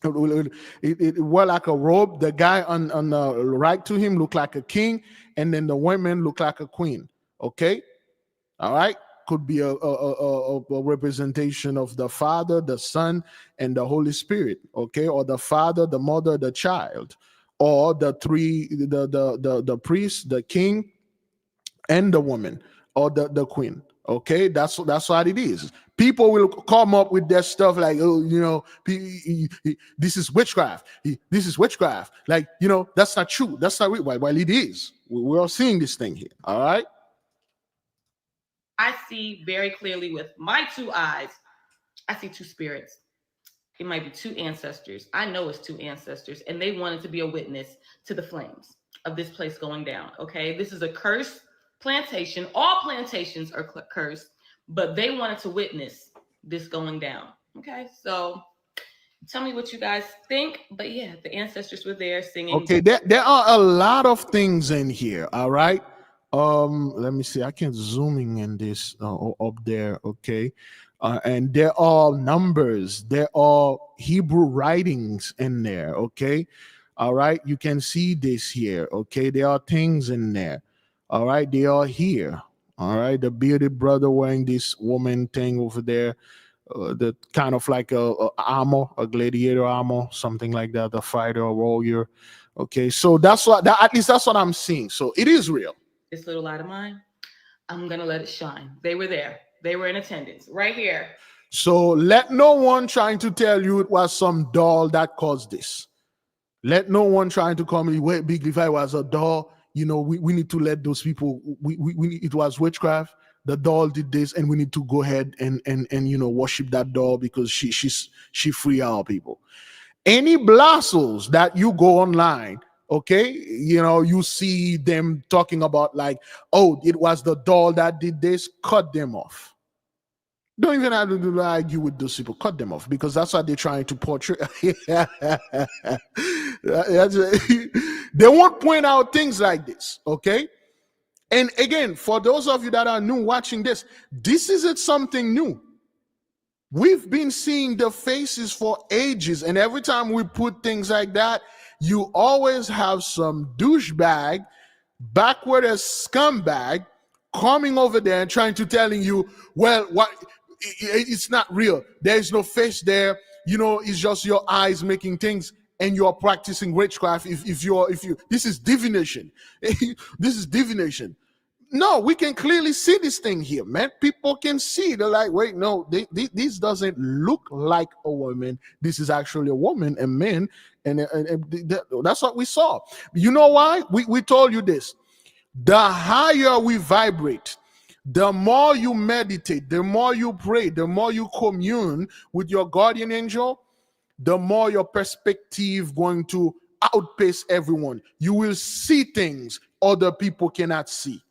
It wear like a robe. The guy on the right to him look like a king, and then the women look like a queen. Okay, all right. Could be a representation of the Father, the Son, and the Holy Spirit. Okay, or the Father, the Mother, the Child, or the three, the priest, the king, and the woman, or the queen. Okay, that's what it is. People will come up with their stuff like, oh, you know, this is witchcraft. This is witchcraft. Like, you know, that's not true. That's not real. Well, it is. We're all seeing this thing here. All right. I see very clearly with my two eyes. I see two spirits. It might be two ancestors. I know it's two ancestors, and they wanted to be a witness to the flames of this place going down. Okay, this is a cursed plantation. All plantations are cursed, but they wanted to witness this going down. Okay, so tell me what you guys think. But yeah, the ancestors were there singing. Okay, there are a lot of things in here. All right. Let me see. I can zooming in this up there. Okay. And there are numbers, there are Hebrew writings in there. Okay. All right. You can see this here. Okay. There are things in there. All right. They are here. All right. The bearded brother wearing this woman thing over there. The kind of like a armor, a gladiator armor, something like that. The fighter, a warrior. Okay. So that's what, at least that's what I'm seeing. So it is real. This little light of mine, I'm going to let it shine. They were there. They were in attendance right here. So let no one trying to tell you it was some doll that caused this. Let no one trying to come in, wait, Big Levi was a doll. You know, we need to let those people, it was witchcraft. The doll did this, and we need to go ahead and you know, worship that doll because she free our people. Any blasphemous that you go online, okay, you know, you see them talking about like, oh, it was the doll that did this, cut them off. Don't even have to argue with those people. Cut them off, because that's what they're trying to portray. They won't point out things like this, okay? And again, for those of you that are new watching this isn't something new. We've been seeing the faces for ages, and every time we put things like that, you always have some douchebag, backward as scumbag, coming over there and trying to telling you, well, what? It's not real. There is no face there. You know, it's just your eyes making things, and you're practicing witchcraft. If you this is divination. This is divination. No, we can clearly see this thing here, man. People can see. They're like, wait, no, this doesn't look like a woman. This is actually a woman and men, and that's what we saw. You know why? We told you this. The higher we vibrate, the more you meditate, the more you pray, the more you commune with your guardian angel, the more your perspective going to outpace everyone. You will see things other people cannot see.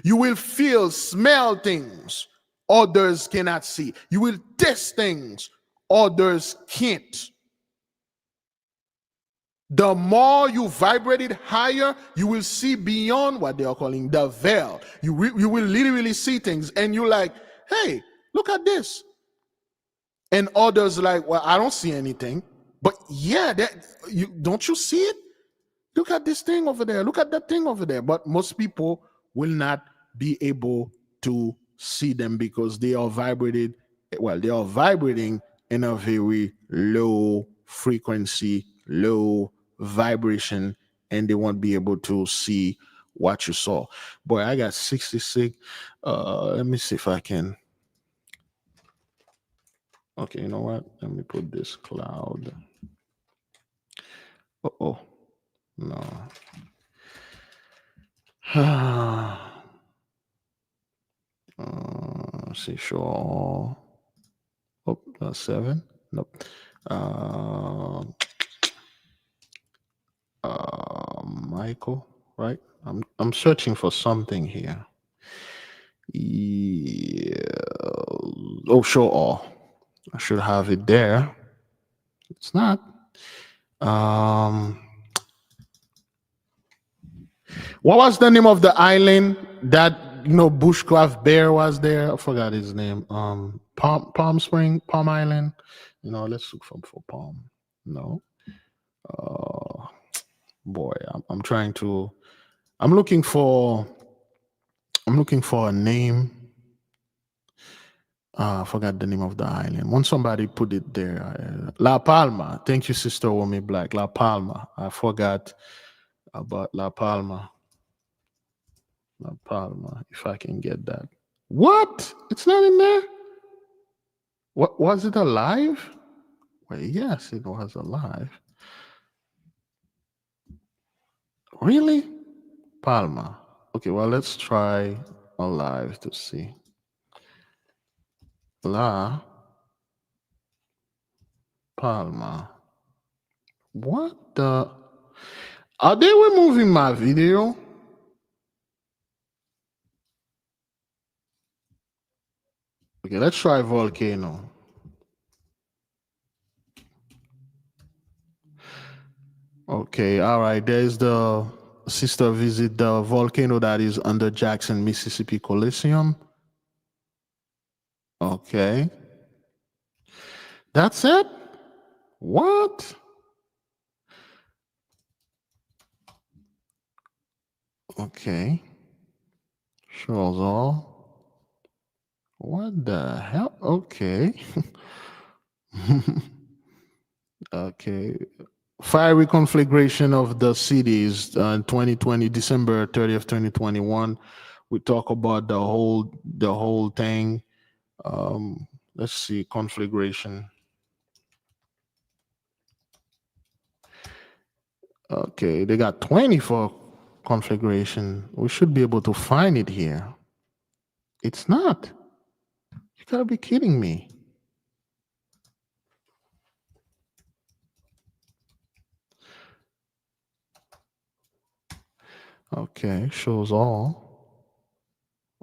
You will feel, smell things others cannot see. You will taste things others can't. The more you vibrate it higher, you will see beyond what they are calling the veil. You will literally see things, and you're like, hey, look at this. And others like, well, I don't see anything. But yeah, don't you see it? Look at this thing over there. Look at that thing over there. But most people will not be able to see them because they are vibrating in a very low frequency, low vibration, and they won't be able to see what you saw. Boy, I got 66. Let me see if I can. Okay, you know what? Let me put this cloud. Oh no. See, sure. Oh, that's 7. Nope. Michael, right? I'm searching for something here. Yeah. Oh, show all. I should have it there. It's not. What was the name of the island that bushcraft bear was there? I forgot his name. Palm Island. Let's look for Palm. No. Boy, I'm trying to. I'm looking for a name. I forgot the name of the island. Once somebody put it there. La Palma. Thank you, Sister Womi Black. La Palma. I forgot about La Palma. La Palma. If I can get that. What? It's not in there? What was it alive? Well, yes, it was alive. Really? Palma. Okay, well, let's try alive to see. La Palma. What the? Are they removing my video? Okay, let's try volcano. Okay, all right. There's the sister visit the volcano that is under Jackson, Mississippi Coliseum. Okay. That's it? What? Okay. Shows all. What the hell? Okay. Okay. Fiery conflagration of the cities in 2020, December 30th, 2021. We talk about the whole thing. Let's see, conflagration. Okay, they got 20 for conflagration. We should be able to find it here. It's not. You gotta be kidding me. Okay, shows all.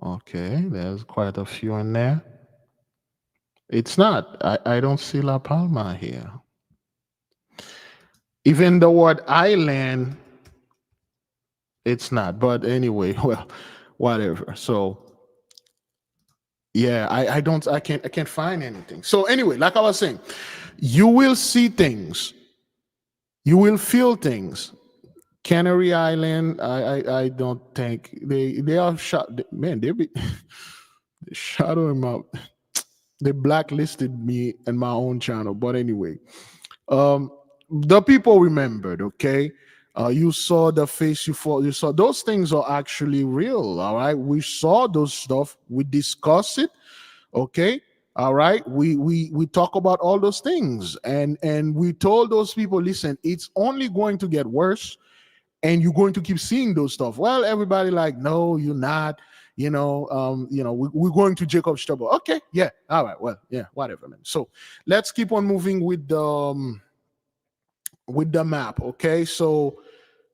Okay, there's quite a few in there. It's not. I don't see La Palma here. Even the word island, it's not. But anyway, well, whatever. So yeah, I can't find anything. So anyway, like I was saying, you will see things, you will feel things. Canary Island, I don't think they are shot. Man, they shadow him out. They blacklisted me and my own channel. But anyway, the people remembered. Okay, you saw the face. You saw those things are actually real. All right, we saw those stuff. We discussed it. Okay. All right, we talk about all those things, and we told those people, listen, it's only going to get worse, and you're going to keep seeing those stuff. Well, everybody like, no, you're not. We're going to Jacob's trouble. Okay, yeah, all right, well, yeah, whatever, man. So let's keep on moving with the map. Okay, so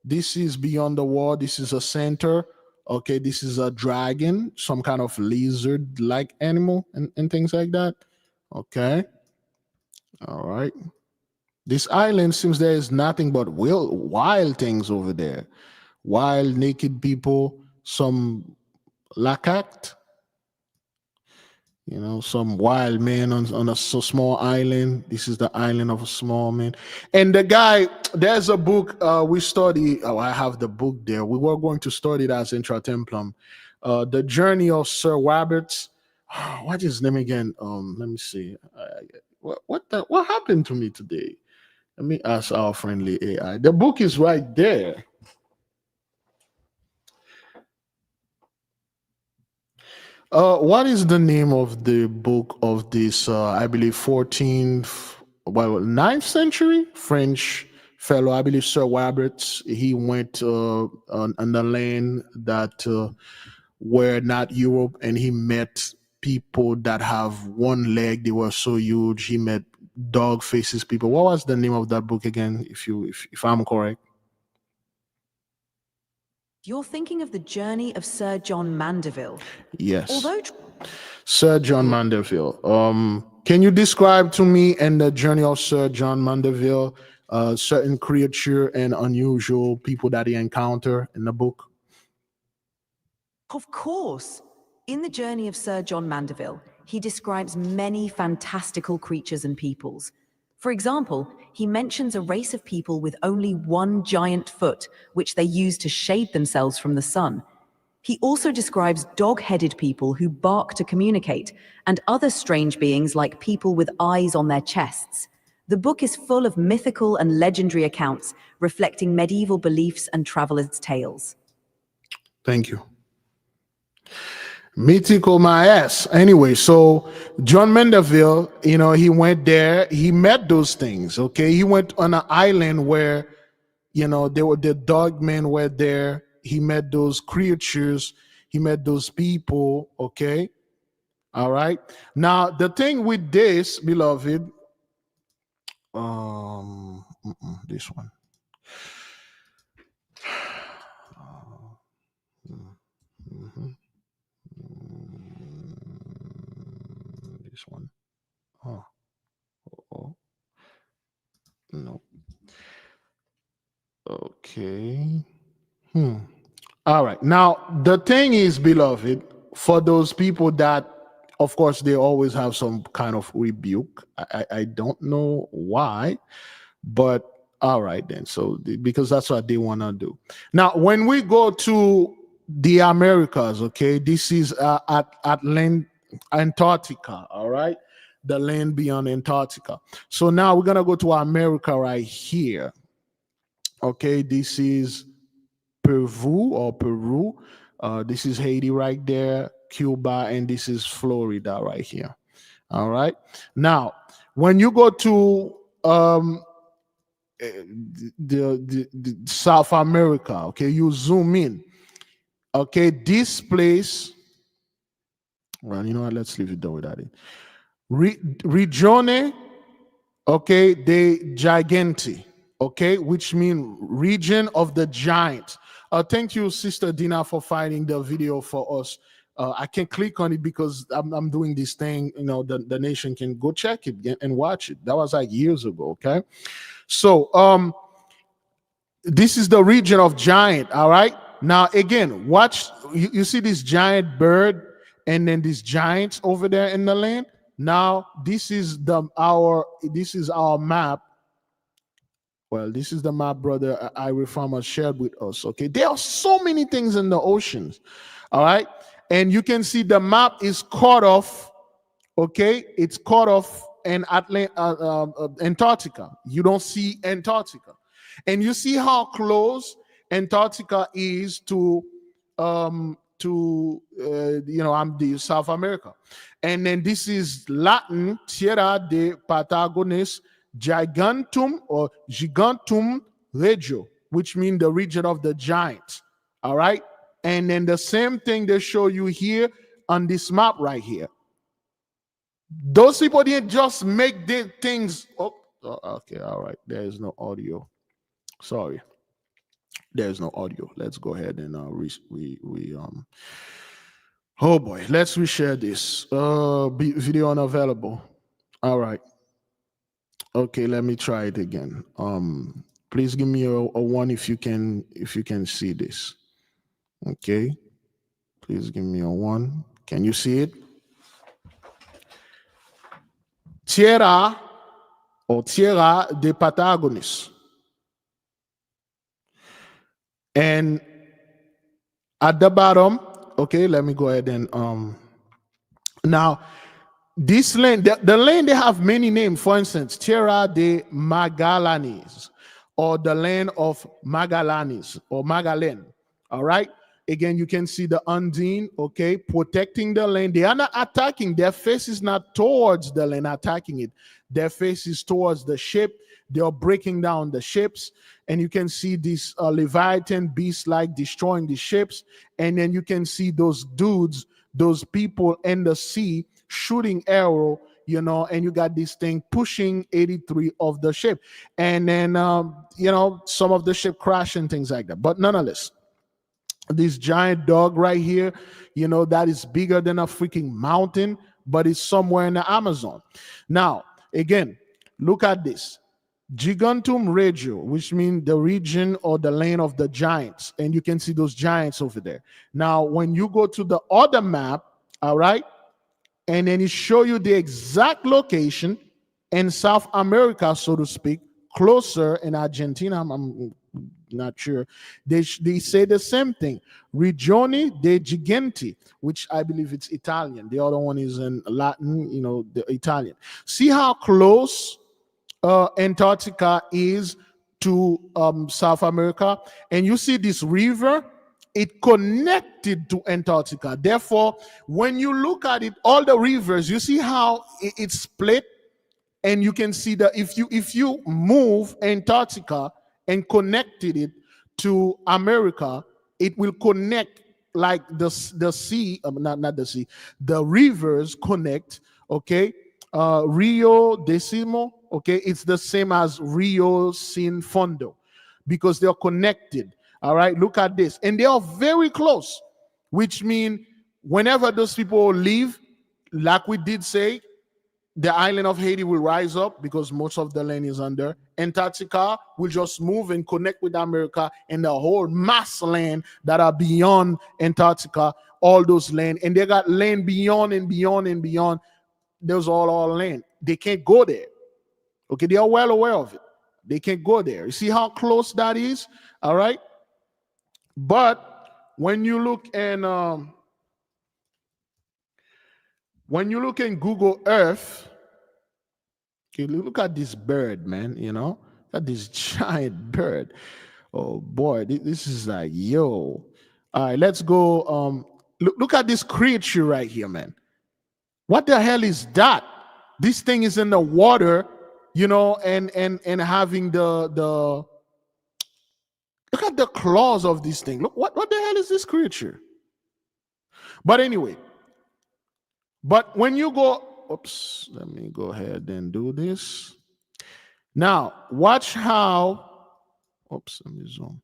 this is beyond the wall. This is a center. Okay, this is a dragon, some kind of lizard-like animal, and things like that. Okay, all right. This island seems there is nothing but wild things over there. Wild, naked people, some lakat, some wild man on a so small island. This is the island of a small man. And the guy, there's a book we study. Oh, I have the book there. We were going to study it as Intra Templum. The Journey of Sir Roberts. What is his name again? Let me see. What happened to me today? Let me ask our friendly AI. The book is right there. What is the name of the book of this, I believe, 9th century French fellow, I believe Sir Roberts? He went on the land that were not Europe, and he met people that have one leg. They were so huge. He met dog faces people. What was the name of that book again, if I'm correct? You're thinking of the Journey of Sir John Mandeville. Yes. Although Sir John Mandeville. Can you describe to me in the Journey of Sir John Mandeville certain creature and unusual people that he encounter in the book? Of course. In the Journey of Sir John Mandeville, he describes many fantastical creatures and peoples. For example, he mentions a race of people with only one giant foot, which they use to shade themselves from the sun. He also describes dog-headed people who bark to communicate, and other strange beings like people with eyes on their chests. The book is full of mythical and legendary accounts reflecting medieval beliefs and travelers' tales. Thank you. Mythical my ass. Anyway, so John Mandeville, he went there, he met those things. Okay, he went on an island where, the dog men were there. He met those creatures, he met those people. Okay, all right. Now the thing with this, beloved, this one. This one. Oh, no. Okay. All right. Now, the thing is, beloved, for those people that, of course, they always have some kind of rebuke. I don't know why, but all right then. So, because that's what they want to do. Now, when we go to the Americas, okay, this is at land Antarctica, all right? The land beyond Antarctica. So now we're going to go to America right here. Okay, this is Peru. This is Haiti right there, Cuba, and this is Florida right here. All right. Now, when you go to the South America, okay, you zoom in. Okay, this place. Well, you know what? Let's leave it there without it. Regione, okay, de Giganti. Okay, which means region of the giant. Thank you, Sister Dina, for finding the video for us I can't click on it because I'm doing this thing. You know, the nation can go check it and watch it. That was like years ago. Okay, so this is the region of giant. All right. Now again, watch. You see this giant bird, and then these giants over there in the land. Now this is our map. Well, this is the map brother Ira Farmer shared with us. Okay, there are so many things in the oceans. All right, and you can see the map is cut off. Okay, it's cut off in Antarctica. You don't see Antarctica, and you see how close Antarctica is to the South America. And then this is Latin Tierra de Patagones Gigantum or Gigantum Regio, which means the region of the giants. All right. And then the same thing they show you here on this map right here. Those people didn't just make the things. Oh, okay. All right. There is no audio. Sorry. There's no audio. Let's go ahead and oh boy, let's reshare this. Video unavailable. All right. Okay, let me try it again. Please give me a one if you can see this. Okay. Please give me a one. Can you see it? Tierra de Patagones. And at the bottom, okay, let me go ahead and now this land, the land, they have many names. For instance, Tierra de Magallanes, or the land of Magallanes or Magallan. All right. Again, you can see the Undine, okay, protecting the land. They are not attacking. Their face is not towards the land, attacking it. Their face is towards the ship. They are breaking down the ships. And you can see this Leviathan beast like destroying the ships. And then you can see those dudes, those people in the sea shooting arrow, you know, and you got this thing pushing 83 of the ship. And then, some of the ship crash and things like that. But nonetheless, this giant dog right here, that is bigger than a freaking mountain, but it's somewhere in the Amazon. Now, again, look at this. Gigantum Regio, which means the region or the land of the giants. And you can see those giants over there. Now, when you go to the other map, all right, and then it show you the exact location in South America, so to speak, closer in Argentina, I'm not sure. They say the same thing. Regione de Giganti, which I believe it's Italian. The other one is in Latin, the Italian. See how close Antarctica is to South America, and you see this river, it connected to Antarctica. Therefore, when you look at it, all the rivers, you see how it's split, and you can see that if you move Antarctica and connected it to America, it will connect like the sea, not the sea, the rivers connect. Okay, Rio Decimo. Okay, it's the same as Rio Sin Fondo because they're connected. All right, look at this. And they are very close, which means whenever those people leave, like we did say, the island of Haiti will rise up because most of the land is under. Antarctica will just move and connect with America, and the whole mass land that are beyond Antarctica, all those land. And they got land beyond and beyond and beyond. There's all land. They can't go there. Okay, they are well aware of it. They can't go there. You see how close that is? All right. But when you look in Google Earth, okay, look at this bird, man. At this giant bird. Oh boy, this is like, yo. All right, let's go. Look at this creature right here, man. What the hell is that? This thing is in the water. And having the look at the claws of this thing. Look, what the hell is this creature? But anyway, when you go, oops, let me go ahead and do this. Now, watch how, oops, let me zoom.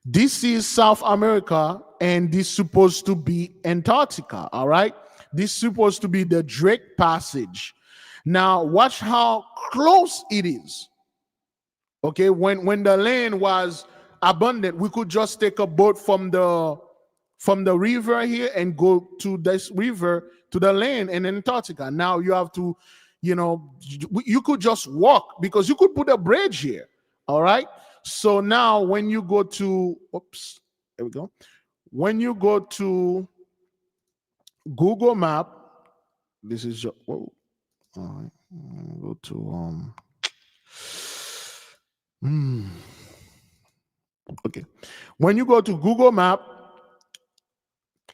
This is South America, and this is supposed to be Antarctica. All right, this is supposed to be the Drake Passage. Now watch how close it is. Okay, when the land was abundant, we could just take a boat from the river here and go to this river to the land in Antarctica. Now you have to, you could just walk because you could put a bridge here. All right. So now when you go to, oops, there we go. When you go to Google Map, this is just, whoa, all right, go to okay. When you go to Google Map,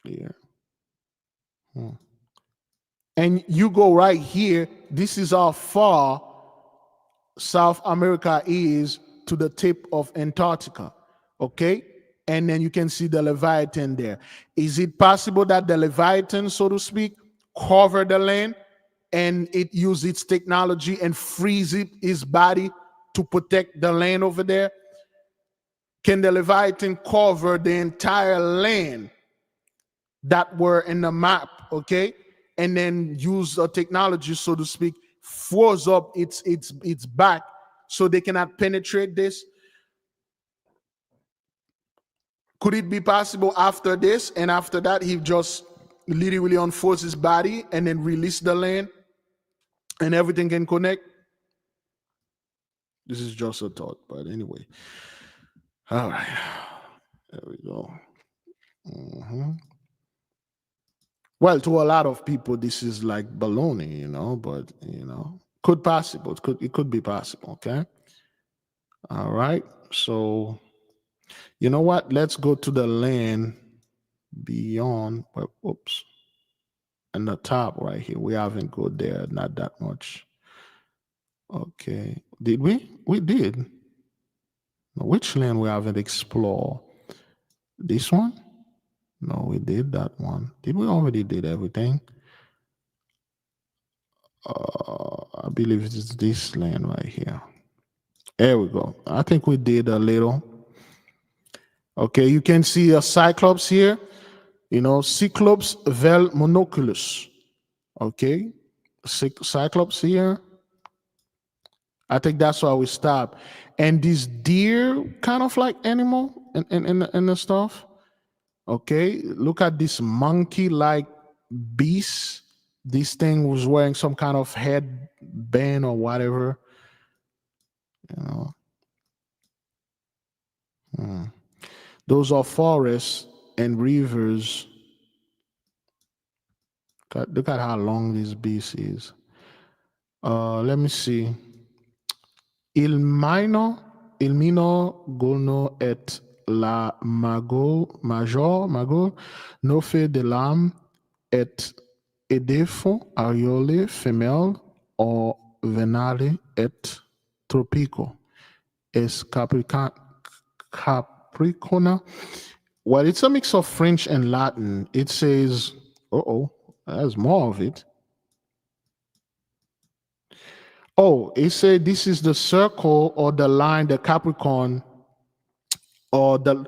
clear. And you go right here, this is how far South America is to the tip of Antarctica. Okay? And then you can see the Leviathan there. Is it possible that the Leviathan, so to speak, covered the land and it used its technology and freeze its body to protect the land over there? Can the Leviathan cover the entire land that were in the map, okay? And then use a technology, so to speak, froze up its back so they cannot penetrate this? Could it be possible after this and after that he just literally unfolds his body and then release the land and everything can connect? This is just a thought, but anyway. All right, there we go. Well, to a lot of people, this is like baloney, but could possible. It could be possible. Okay. All right. So, you know what? Let's go to the land beyond. Oops. And the top right here. We haven't go there. Not that much. Okay. Did we? We did. Which land we haven't explored? This one? No, we did that one. Did we already did everything? I believe it's this land right here. There we go. I think we did a little. Okay, you can see a cyclops here. Cyclops vel monoculus. Okay, cyclops here. I think that's why we stop. And this deer kind of like animal and the stuff. Okay, look at this monkey-like beast. This thing was wearing some kind of headband or whatever. Those are forests and rivers. Look at how long this beast is. Let me see. Il mino golno et la major no fait de l'âme et edefo ariole femelle or venale et tropico es capricorna. Well, it's a mix of French and Latin. It says, there's more of it. Oh, it said this is the circle or the line, the Capricorn, or the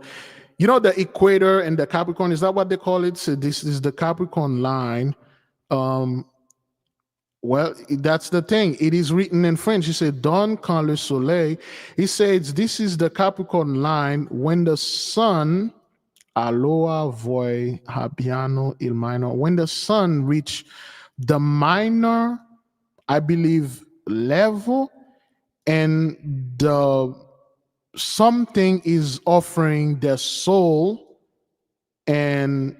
equator and the Capricorn. Is that what they call it? So this is the Capricorn line. Well, that's the thing. It is written in French. He said, Don quand le soleil. He says, this is the Capricorn line when the sun, aloha voi habiano il minor, when the sun reach the minor, I believe, level, and the something is offering their soul, and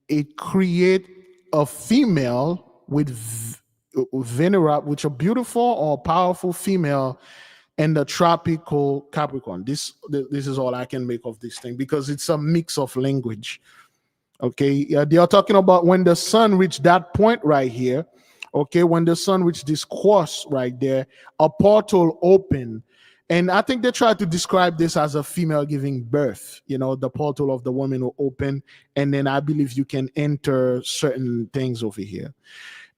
it create a female with Venera, which a beautiful or powerful female, and the tropical Capricorn. This is all I can make of this thing because it's a mix of language. Okay, they are talking about when the sun reached that point right here. Okay, when the sun reached this course right there, a portal opened. And I think they try to describe this as a female giving birth. The portal of the woman will open, and then I believe you can enter certain things over here.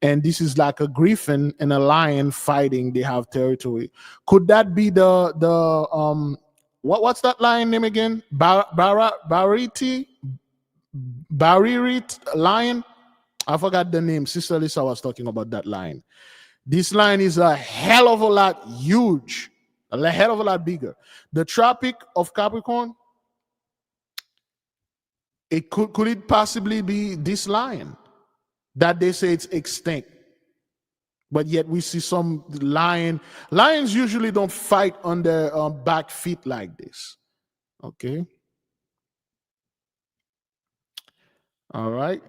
And this is like a griffin and a lion fighting. They have territory. Could that be the what's that lion name again? Baririt lion. I forgot the name. Sister Lisa was talking about that lion. This lion is a hell of a lot huge, a hell of a lot bigger. The Tropic of Capricorn. It could it possibly be this lion that they say it's extinct? But yet we see some lions usually don't fight on their back feet like this. Okay. All right.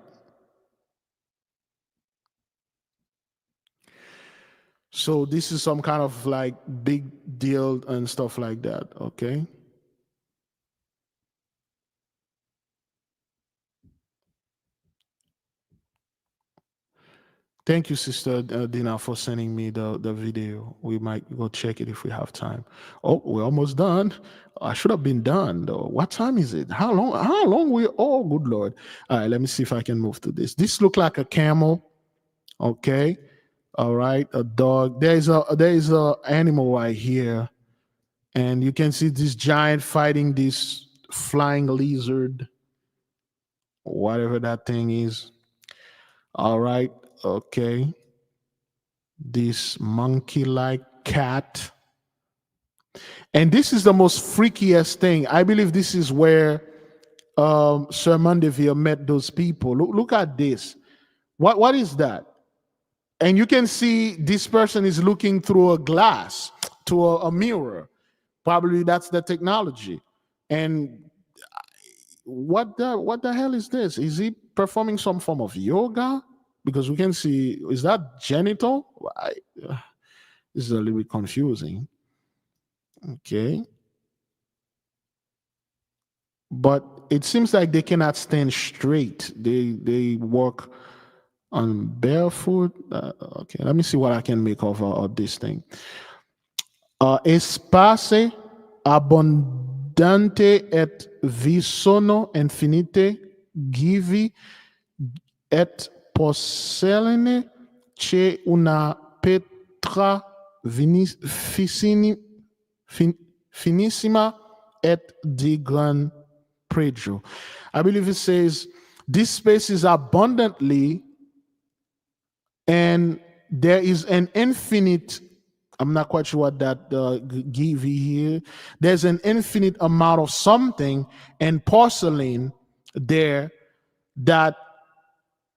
So this is some kind of like big deal and stuff like that. Okay. Thank you, Sister Dina, for sending me the video. We might go check it if we have time. Oh, we're almost done. I should have been done though. What time is it? How long? How long we? Oh, good Lord! All right, let me see if I can move to this. This look like a camel. Okay. All right, a dog. There is a animal right here, and you can see this giant fighting this flying lizard, whatever that thing is. All right. Okay. This monkey-like cat. And this is the most freakiest thing. I believe this is where Sir Mandeville met those people. Look at this. What is that? And you can see this person is looking through a glass to a mirror. Probably that's the technology. And what the hell is this? Is he performing some form of yoga? Because we can see, is that genital? This is a little bit confusing. Okay. But it seems like they cannot stand straight. They walk on barefoot. Okay, let me see what I can make of this thing. Espace abundante et visono infinite givi et porcellene che una petra finissima et di gran pregio. I believe it says this space is abundantly, and there is an infinite. I'm not quite sure what that give here. There's an infinite amount of something and porcelain there that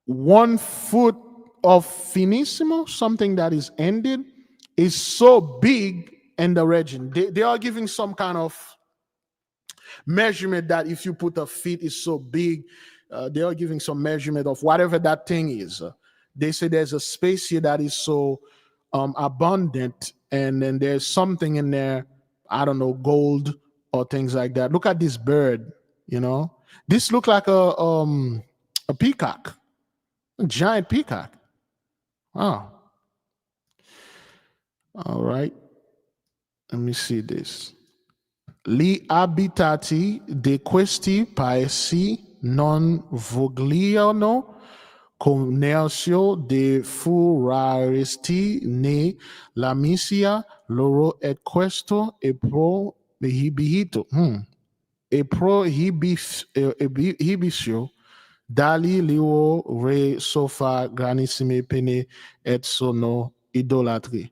1 foot of finissimo, something that is ended, is so big in the region. They are giving some kind of measurement that if you put a feet is so big, they are giving some measurement of whatever that thing is. They say there's a space here that is so abundant, and then there's something in there, I don't know, gold or things like that. Look at this bird, this look like a peacock, a giant peacock. Oh, all right, let me see this. Li abitati de questi paesi non vogliano commercio de furaristi ne la misia loro et questo e prohibito e prohibitio dali lio re sofa granissime pene et sono idolatri.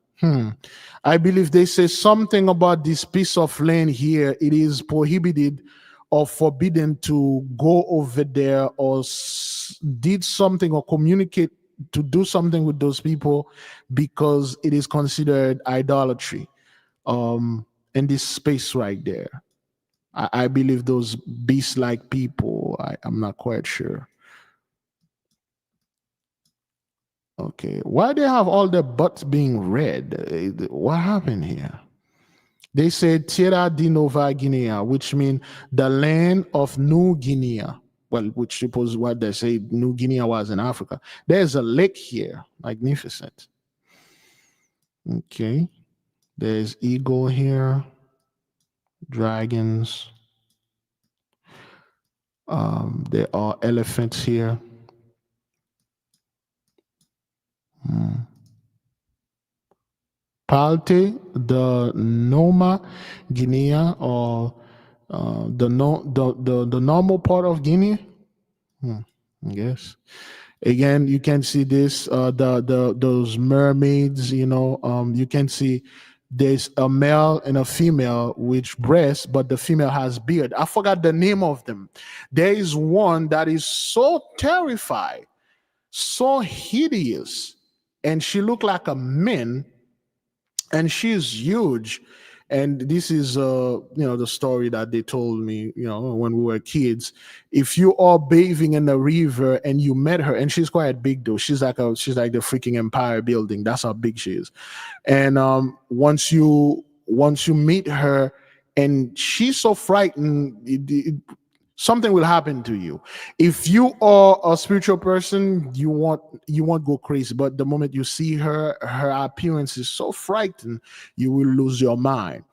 I believe they say something about this piece of land here. It is prohibited or forbidden to go over there or did something or communicate to do something with those people because it is considered idolatry in this space right there. I believe those beast-like people, I'm not quite sure. Okay, why they have all their butts being red? What happened here? They said Tierra di Nova Guinea, which means the land of New Guinea. Well, which suppose what they say New Guinea was in Africa. There's a lake here, magnificent. Okay, there's eagle here, dragons. There are elephants here. Palte, the Noma Guinea, or the normal part of Guinea. Yes. Again, you can see this, those mermaids. You can see there's a male and a female with breasts, but the female has beard. I forgot the name of them. There is one that is so terrified, so hideous, and she looked like a man, and she's huge. And this is the story that they told me, when we were kids. If you are bathing in the river and you met her, and she's quite big though, she's like the freaking Empire Building. That's how big she is. And once you meet her, and she's so frightened, something will happen to you. If you are a spiritual person, you won't go crazy, but the moment you see her appearance is so frightening, you will lose your mind.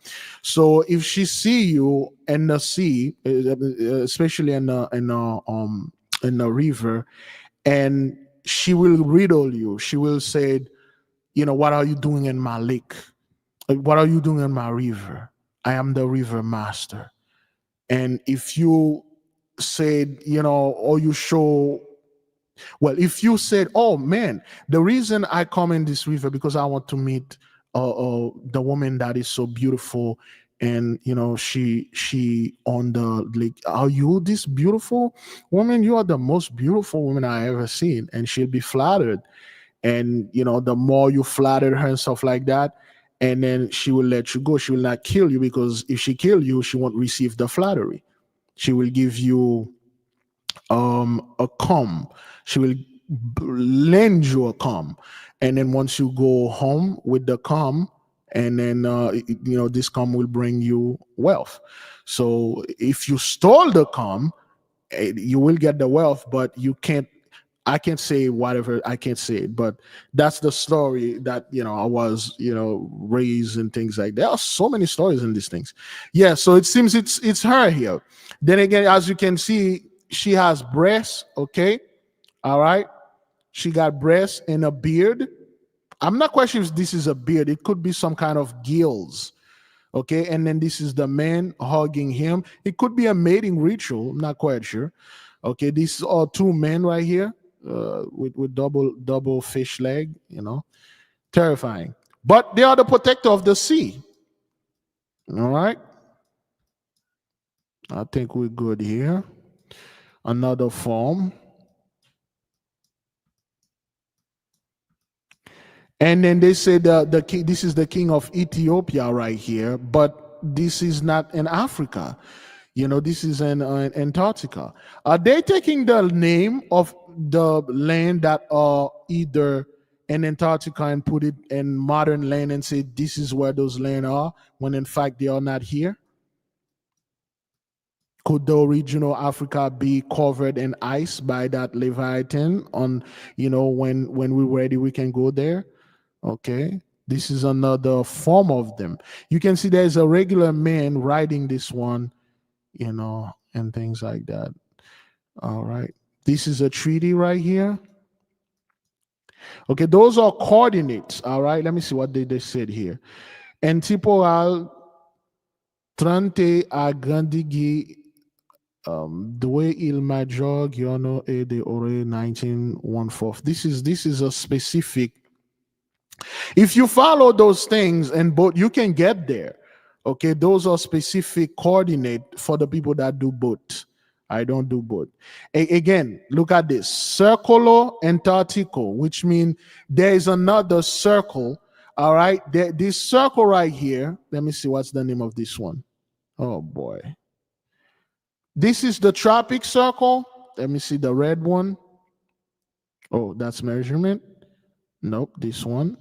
So if she see you in the sea, especially in the river, and she will riddle you, she will say, what are you doing in my lake? What are you doing in my river? I am the river master. And if you said, or you show, well, if you said, oh man, the reason I come in this river because I want to meet the woman that is so beautiful, and she on the lake. Are you this beautiful woman? You are the most beautiful woman I ever seen. And she'll be flattered. And the more you flatter her and stuff like that, and then she will let you go. She will not kill you, because if she kill you, she won't receive the flattery. She will give you a comb. She will lend you a comb, and then once you go home with the comb, and then this comb will bring you wealth. So if you stole the comb, you will get the wealth, but you can't. I can't say whatever. I can't say it, but that's the story that I was raised and things like that. There are so many stories in these things. Yeah, so it seems it's her here. Then again, as you can see, she has breasts. Okay, all right. She got breasts and a beard. I'm not quite sure if this is a beard. It could be some kind of gills. Okay, and then this is the man hugging him. It could be a mating ritual. I'm not quite sure. Okay, these are two men right here. With double fish leg, terrifying. But they are the protector of the sea. All right. I think we're good here. Another form. And then they say the king, this is the king of Ethiopia right here, but this is not in Africa. This is in Antarctica. Are they taking the name of the land that are either in Antarctica and put it in modern land and say this is where those land are, when in fact they are not here? Could the original Africa be covered in ice by that Leviathan on, when we're ready, we can go there? Okay. This is another form of them. You can see there's a regular man riding this one, and things like that. All right. This is a treaty right here. Okay, those are coordinates. All right. Let me see what they said here. Antiporal Trente Agrandigi Due il Major Giorno e de Ore 1914. This is a specific. If you follow those things and boat, you can get there. Okay, those are specific coordinate for the people that do boat. I don't do boat. Again, look at this. Circolo Antarctico, which means there is another circle. All right, this circle right here. Let me see what's the name of this one. Oh boy. This is the tropic circle. Let me see the red one. Oh, that's measurement. Nope, this one.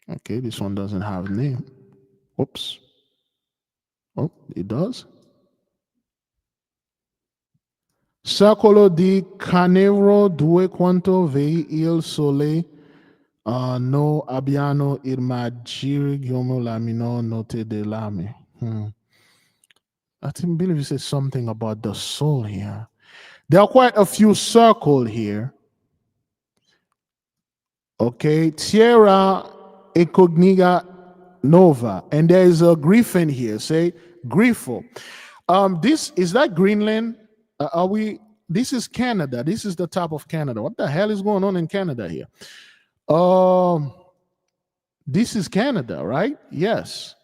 Okay, this one doesn't have a name. Oops. Oh, it does. Circolo di Canevro due quanto vei il sole no abbiano immagini come la minor note dell'ame. I think Billy said something about the soul here. There are quite a few circles here. Okay, Tierra Incognita Nova, and there is a griffin here. Say Griffo. This is that Greenland. Are we? This is Canada. This is the top of Canada. What the hell is going on in Canada here? This is Canada, right? Yes.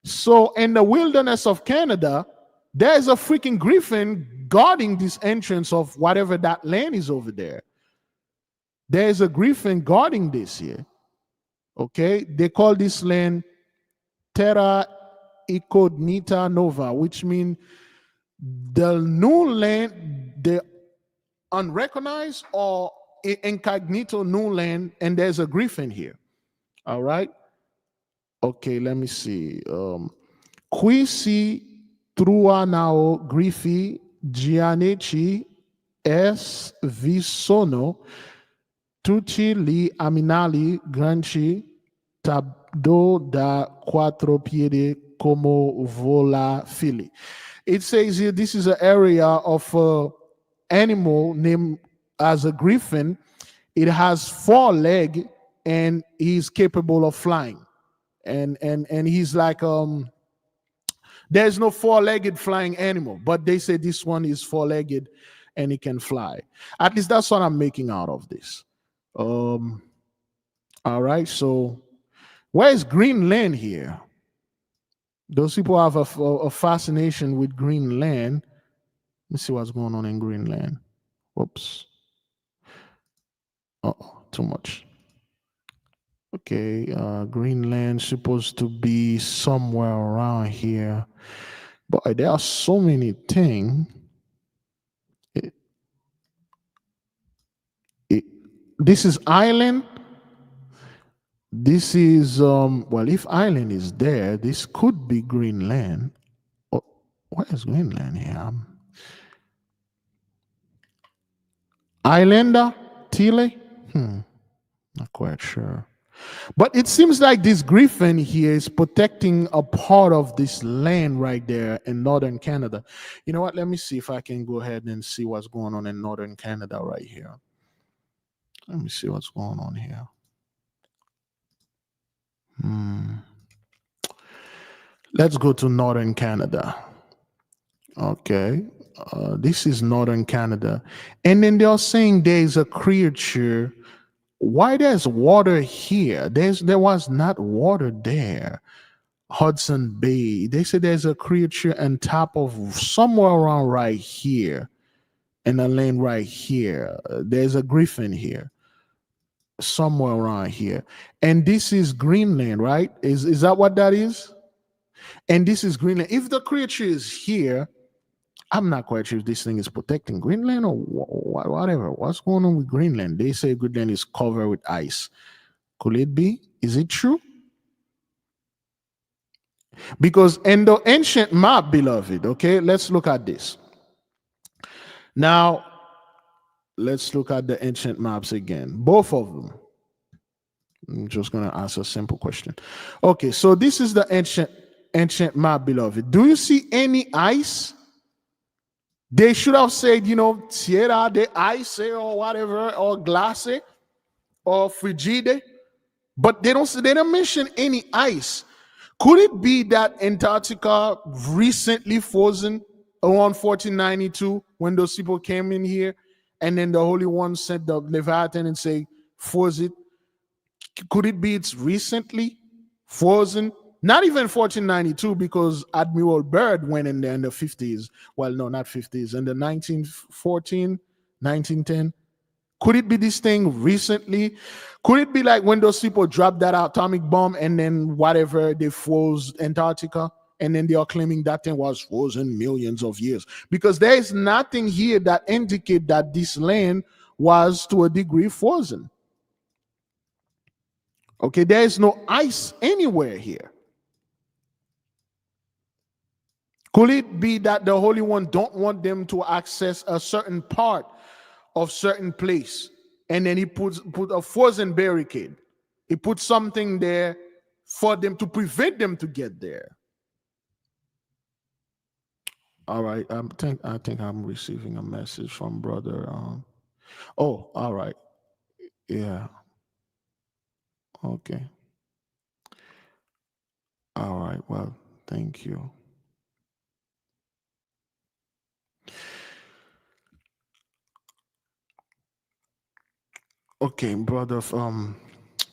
So in the wilderness of Canada, there's a freaking griffin guarding this entrance of whatever that land is over there. There's a griffin guarding this here. Okay, they call this land Terra Incognita Nova, which means the new land, the unrecognized or incognito new land, and there's a griffin here. All right. Okay, let me see. Qui si truanao griffi gianeci es vi sono tutti gli animali grandi tabdo da quattro piedi como vola fili. It says here this is an area of animal named as a griffin. It has 4 legs and he's capable of flying. And he's like there's no 4-legged flying animal, but they say this one is 4-legged and he can fly. At least that's what I'm making out of this. All right, so where's Greenland here? Those people have a fascination with Greenland. Let me see what's going on in Greenland. Whoops. Oh, too much. Okay, Greenland supposed to be somewhere around here. But there are so many things. This is island. This is well, if island is there, this could be Greenland. Oh, where is Greenland here? Islander, Chile? Not quite sure. But it seems like this griffin here is protecting a part of this land right there in northern Canada. You know what? Let me see if I can go ahead and see what's going on in northern Canada right here. Let me see what's going on here. Let's go to northern Canada. Okay. This is northern Canada. And then they're saying there's a creature. Why there's water here? There was not water there. Hudson Bay. They say there's a creature on top of somewhere around right here. In a lane right here. There's a griffin here. Somewhere around here. And this is Greenland, right? Is that what that is? And this is Greenland. If the creature is here, I'm not quite sure if this thing is protecting Greenland or whatever. What's going on with Greenland? They say Greenland is covered with ice. Could it be? Is it true? Because in the ancient map, beloved, okay, let's look at this. Now, let's look at the ancient maps again. Both of them. I'm just going to ask a simple question. Okay, so this is the ancient map, beloved. Do you see any ice? They should have said, tierra de ice or whatever, or glace or frigide, but they don't mention any ice. Could it be that Antarctica recently frozen around 1492 when those people came in here, and then the Holy One sent the Leviathan and say, froze it? Could it be it's recently frozen? Not even 1492, because Admiral Byrd went in there in the 50s. Well, no, not 50s. In the 1914, 1910. Could it be this thing recently? Could it be like when those people dropped that atomic bomb and then whatever, they froze Antarctica, and then they are claiming that thing was frozen millions of years? Because there is nothing here that indicate that this land was to a degree frozen. Okay, there is no ice anywhere here. Could it be that the Holy One don't want them to access a certain part of certain place, and then he put a frozen barricade? He put something there for them to prevent them to get there. All right, I think I'm receiving a message from brother. Oh, all right, yeah, okay. All right. Well, thank you. Okay, brother.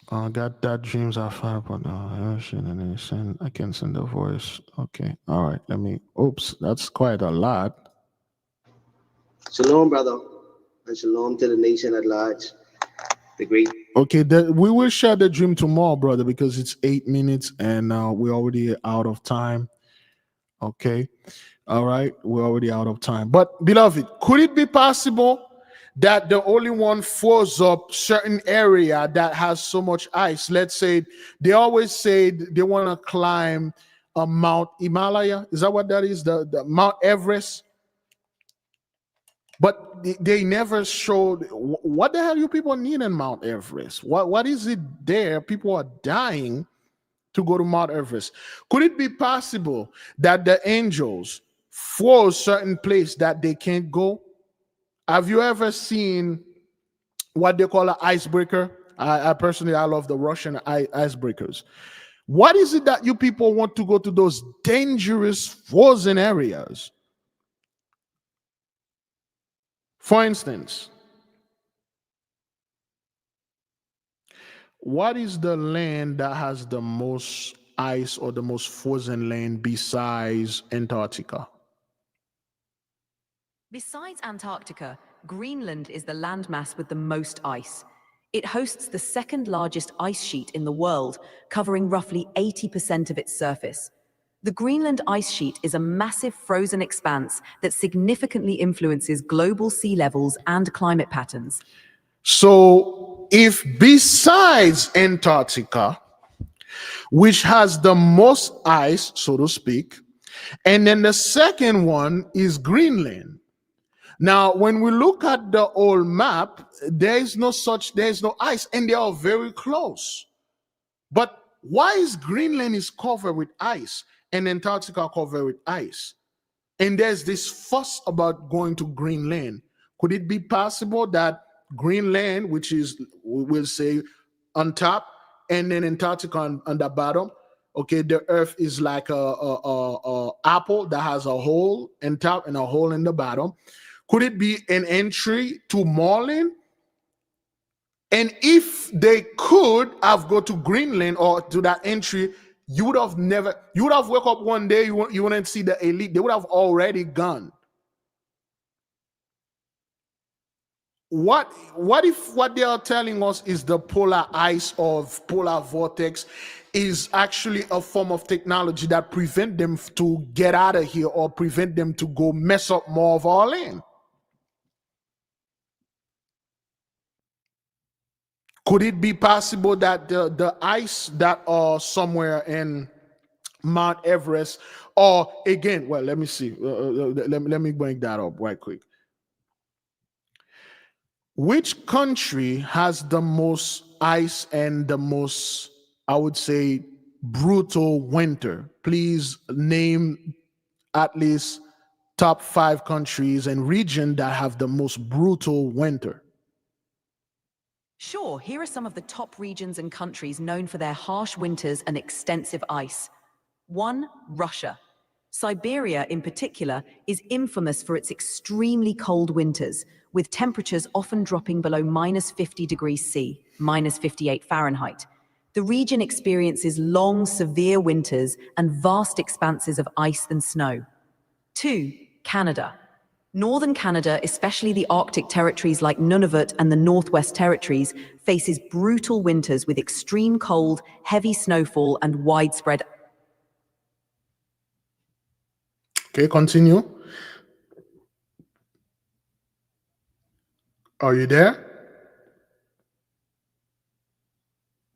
Got that dreams I find, but I can send the voice. Okay. All right. Let me. Oops, that's quite a lot. Shalom, brother, and shalom to the nation at large. The great. Okay, we will share the dream tomorrow, brother, because it's 8 minutes and we're already out of time. Okay. All right. We're already out of time. But, beloved, could it be possible that the only one froze up certain area that has so much ice? Let's say they always say they want to climb Mount Himalaya. Is that what that is? The Mount Everest? But they never showed what the hell you people need in Mount Everest. What is it there? People are dying to go to Mount Everest. Could it be possible that the angels froze certain place that they can't go? Have you ever seen what they call an icebreaker? I personally, I love the Russian icebreakers. What is it that you people want to go to those dangerous frozen areas? For instance, what is the land that has the most ice or the most frozen land besides Antarctica? Besides Antarctica, Greenland is the landmass with the most ice. It hosts the second largest ice sheet in the world, covering roughly 80% of its surface. The Greenland ice sheet is a massive frozen expanse that significantly influences global sea levels and climate patterns. So, if besides Antarctica, which has the most ice, so to speak, and then the second one is Greenland. Now, when we look at the old map, there's no ice, and they are very close. But why is Greenland is covered with ice and Antarctica covered with ice? And there's this fuss about going to Greenland. Could it be possible that Greenland, which is, we'll say, on top, and then Antarctica on the bottom, okay, the Earth is like a apple that has a hole in top and a hole in the bottom. Could it be an entry to Marlin? And if they could have go to Greenland or to that entry, you would have woke up one day, you wouldn't see the elite. They would have already gone. What if what they are telling us is the polar ice or polar vortex is actually a form of technology that prevent them to get out of here or prevent them to go mess up more of our land? Could it be possible that the ice that are somewhere in Mount Everest, or again, well, let me see. Let me bring that up right quick. Which country has the most ice and the most, I would say, brutal winter? Please name at least top 5 countries and region that have the most brutal winter. Sure, here are some of the top regions and countries known for their harsh winters and extensive ice. 1. Russia. Siberia, in particular, is infamous for its extremely cold winters, with temperatures often dropping below -50 degrees C, -58 Fahrenheit. The region experiences long, severe winters and vast expanses of ice and snow. 2. Canada. Northern Canada, especially the Arctic territories like Nunavut and the Northwest Territories, faces brutal winters with extreme cold, heavy snowfall, and widespread. Okay, continue. Are you there?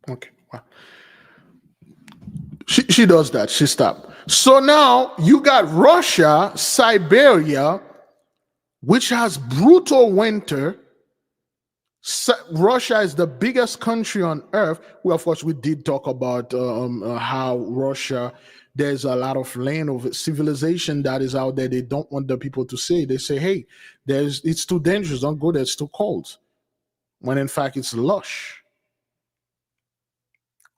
Okay. Wow. She does that. She stopped. So now you got Russia, Siberia, which has brutal winter. Russia is the biggest country on earth. Well, of course, we did talk about how Russia, there's a lot of land of civilization that is out there. They don't want the people to say. They say, hey, it's too dangerous. Don't go there. It's too cold. When in fact, it's lush.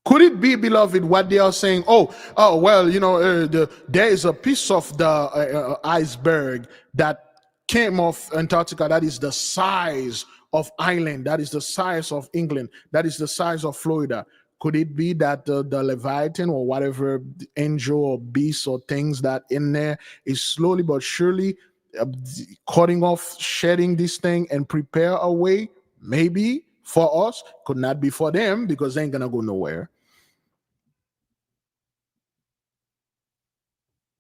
Could it be, beloved, what they are saying? Oh, well, you know, there is a piece of the iceberg that came off Antarctica that is the size of Ireland, that is the size of England, that is the size of Florida. Could it be that the Leviathan or whatever angel or beast or things that in there is slowly but surely cutting off, shedding this thing and prepare a way, maybe for us, could not be for them because they ain't gonna go nowhere.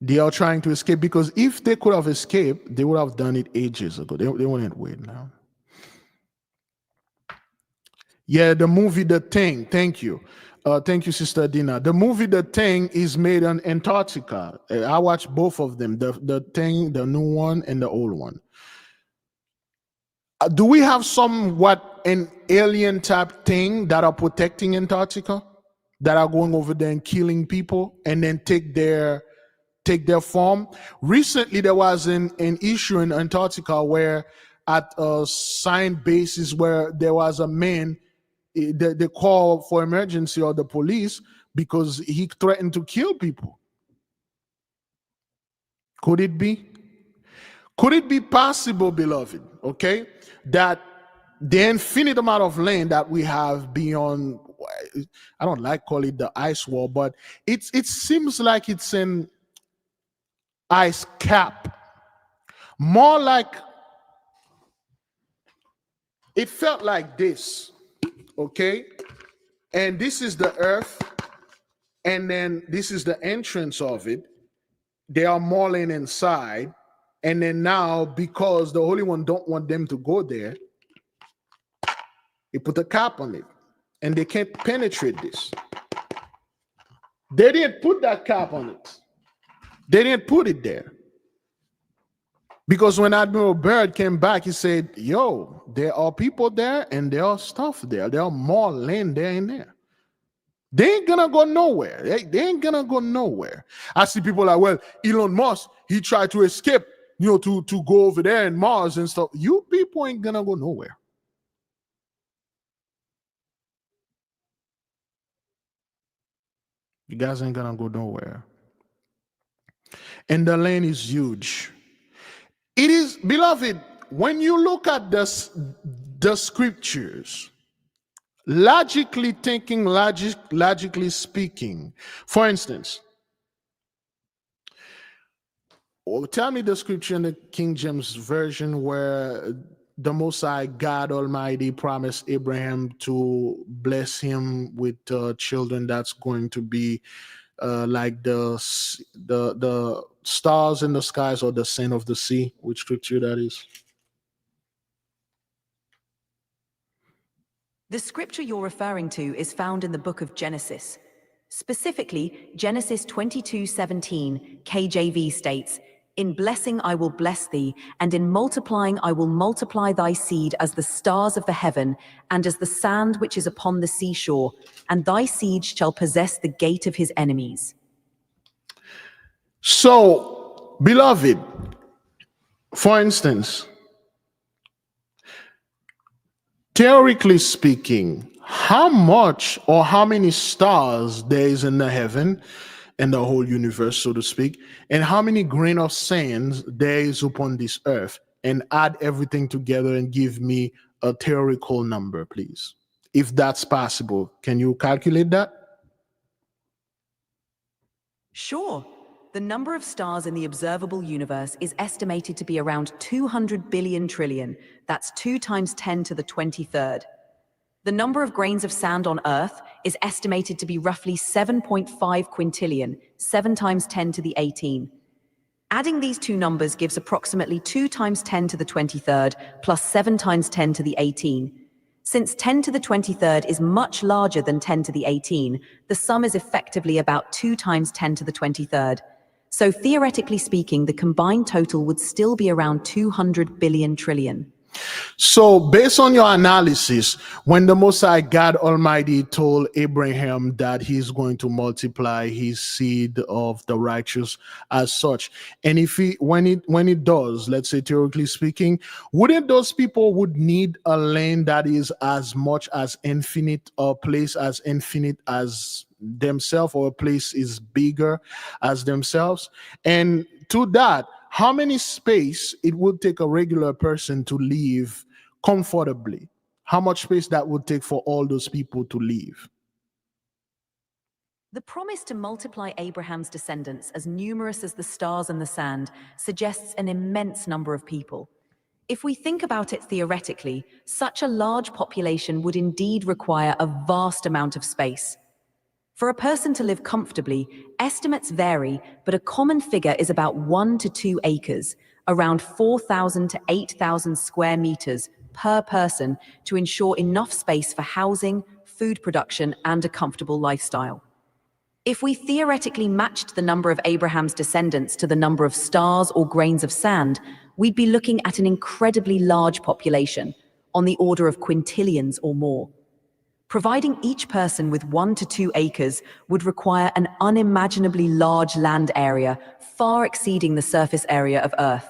They are trying to escape because if they could have escaped, they would have done it ages ago. They wouldn't wait now. Yeah, the movie The Thing. Thank you. Thank you, Sister Dina. The movie The Thing is made on Antarctica. I watched both of them, the Thing, the new one, and the old one. Do we have somewhat an alien type thing that are protecting Antarctica, that are going over there and killing people and then take their form? Recently, there was an issue in Antarctica where at a signed basis where there was a man, they call for emergency or the police because he threatened to kill people. Could it be? Could it be possible, beloved, okay, that the infinite amount of land that we have beyond, I don't like call it the ice wall, but it seems like it's an ice cap, more like it felt like this, okay, and this is the earth, and then this is the entrance of it. They are mauling inside, and then now because the Holy One don't want them to go there, he put a cap on it and they can't penetrate this. They didn't put that cap on it. They didn't put it there. Because when Admiral Byrd came back, he said, yo, there are people there and there are stuff there. There are more land there and there. They ain't gonna go nowhere. They ain't gonna go nowhere. I see people like, well, Elon Musk, he tried to escape, you know, to go over there in Mars and stuff. You people ain't gonna go nowhere. You guys ain't gonna go nowhere. And the land is huge. It is, beloved, when you look at the scriptures, logically thinking, logically speaking, for instance, tell me the scripture in the King James Version where the Most High God Almighty promised Abraham to bless him with children that's going to be like the stars in the skies or the sand of the sea. Which scripture that is? The scripture you're referring to is found in the book of Genesis. Specifically, Genesis 22:17, KJV states, "In blessing I will bless thee, and in multiplying I will multiply thy seed as the stars of the heaven, and as the sand which is upon the seashore, and thy seed shall possess the gate of his enemies." So, beloved, for instance, theoretically speaking, how much or how many stars there is in the heaven and the whole universe, so to speak, and how many grain of sand there is upon this earth, and add everything together and give me a theoretical number, please. If that's possible, can you calculate that? Sure. The number of stars in the observable universe is estimated to be around 200 billion trillion. That's 2 times 10 to the 23rd. The number of grains of sand on Earth is estimated to be roughly 7.5 quintillion, 7 times 10 to the 18. Adding these two numbers gives approximately 2 times 10 to the 23rd plus 7 times 10 to the 18. Since 10 to the 23rd is much larger than 10 to the 18, the sum is effectively about 2 times 10 to the 23rd. So theoretically speaking, the combined total would still be around 200 billion trillion. So, based on your analysis, when the Most High God Almighty told Abraham that he's going to multiply his seed of the righteous as such, and if he when it does, let's say theoretically speaking, wouldn't those people would need a land that is as much as infinite, or place as infinite as themselves, or a place is bigger as themselves? And to that, how many space it would take a regular person to live comfortably? How much space that would take for all those people to live? The promise to multiply Abraham's descendants as numerous as the stars and the sand suggests an immense number of people. If we think about it theoretically, such a large population would indeed require a vast amount of space. For a person to live comfortably, estimates vary, but a common figure is about 1 to 2 acres, around 4,000 to 8,000 square meters per person, to ensure enough space for housing, food production, and a comfortable lifestyle. If we theoretically matched the number of Abraham's descendants to the number of stars or grains of sand, we'd be looking at an incredibly large population, on the order of quintillions or more. Providing each person with 1 to 2 acres would require an unimaginably large land area, far exceeding the surface area of Earth.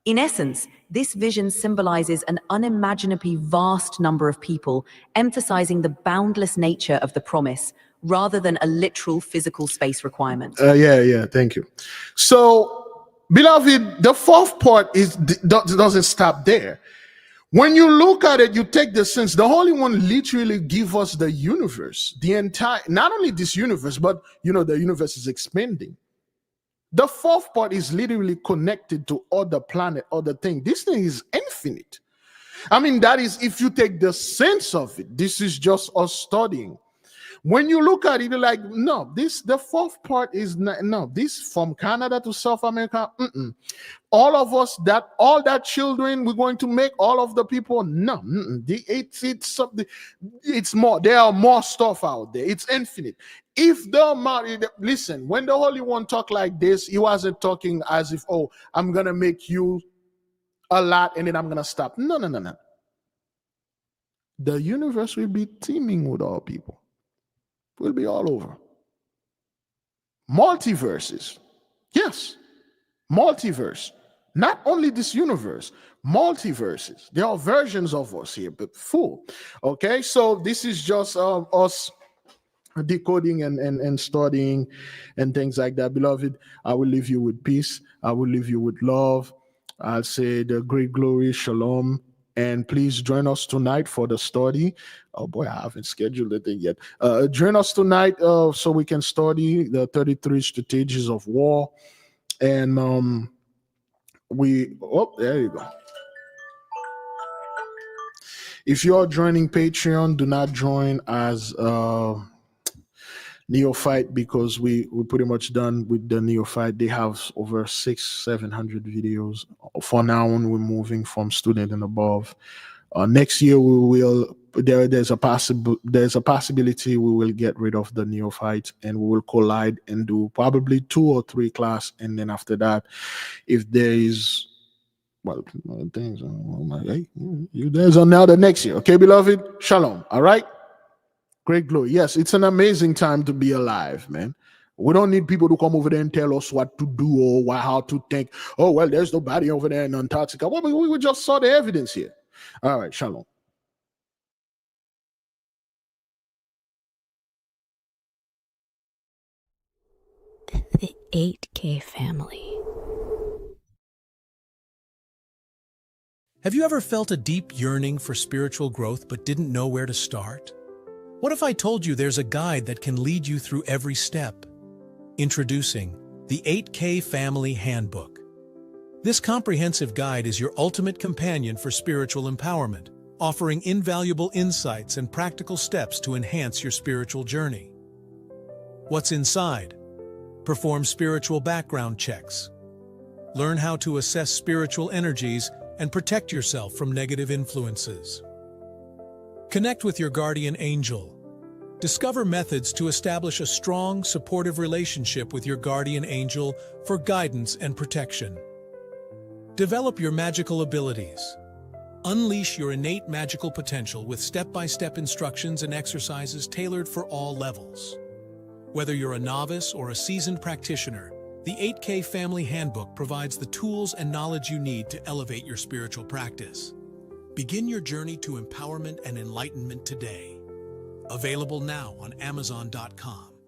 In essence, this vision symbolizes an unimaginably vast number of people, emphasizing the boundless nature of the promise, rather than a literal physical space requirement. Yeah, thank you. So, beloved, the fourth part doesn't stop there. When you look at it, you take the sense, the Holy One literally give us the universe, the entire, not only this universe, but the universe is expanding. The fourth part is literally connected to other planet, other thing. This thing is infinite. I mean, that is, if you take the sense of it, this is just us studying. When you look at it, you're like, no, the fourth part is not, no, this from Canada to South America, all of us, all that children we're going to make, all of the people, no, it's more, there are more stuff out there. It's infinite. If listen, when the Holy One talked like this, he wasn't talking as if, oh, I'm going to make you a lot and then I'm going to stop. No. The universe will be teeming with all people. Will be all over. Multiverses. Yes. Multiverse. Not only this universe, multiverses. There are versions of us here, but full. Okay, so this is just us decoding and studying and things like that. Beloved, I will leave you with peace. I will leave you with love. I'll say the great glory, shalom. And please join us tonight for the study. Oh boy, I haven't scheduled the thing yet. Join us tonight so we can study the 33 strategies of war. And there you go. If you're joining Patreon, do not join as neophyte, because we pretty much done with the neophyte. They have over 600-700 videos. For now on, we're moving from student and above. Next year we will there's a possibility we will get rid of the neophyte and we will collide and do probably 2 or 3 class, and then after that, if there is things, there's another next year. Okay, beloved, shalom. All right. Great glory. Yes, it's an amazing time to be alive, man. We don't need people to come over there and tell us what to do or how to think. Oh, well, there's nobody over there in Antarctica. Well, we just saw the evidence here. All right, shalom. The 8K family. Have you ever felt a deep yearning for spiritual growth but didn't know where to start? What if I told you there's a guide that can lead you through every step? Introducing the 8K Family Handbook. This comprehensive guide is your ultimate companion for spiritual empowerment, offering invaluable insights and practical steps to enhance your spiritual journey. What's inside? Perform spiritual background checks. Learn how to assess spiritual energies and protect yourself from negative influences. Connect with your guardian angel. Discover methods to establish a strong, supportive relationship with your guardian angel for guidance and protection. Develop your magical abilities. Unleash your innate magical potential with step-by-step instructions and exercises tailored for all levels. Whether you're a novice or a seasoned practitioner, the 8K Family Handbook provides the tools and knowledge you need to elevate your spiritual practice. Begin your journey to empowerment and enlightenment today. Available now on Amazon.com.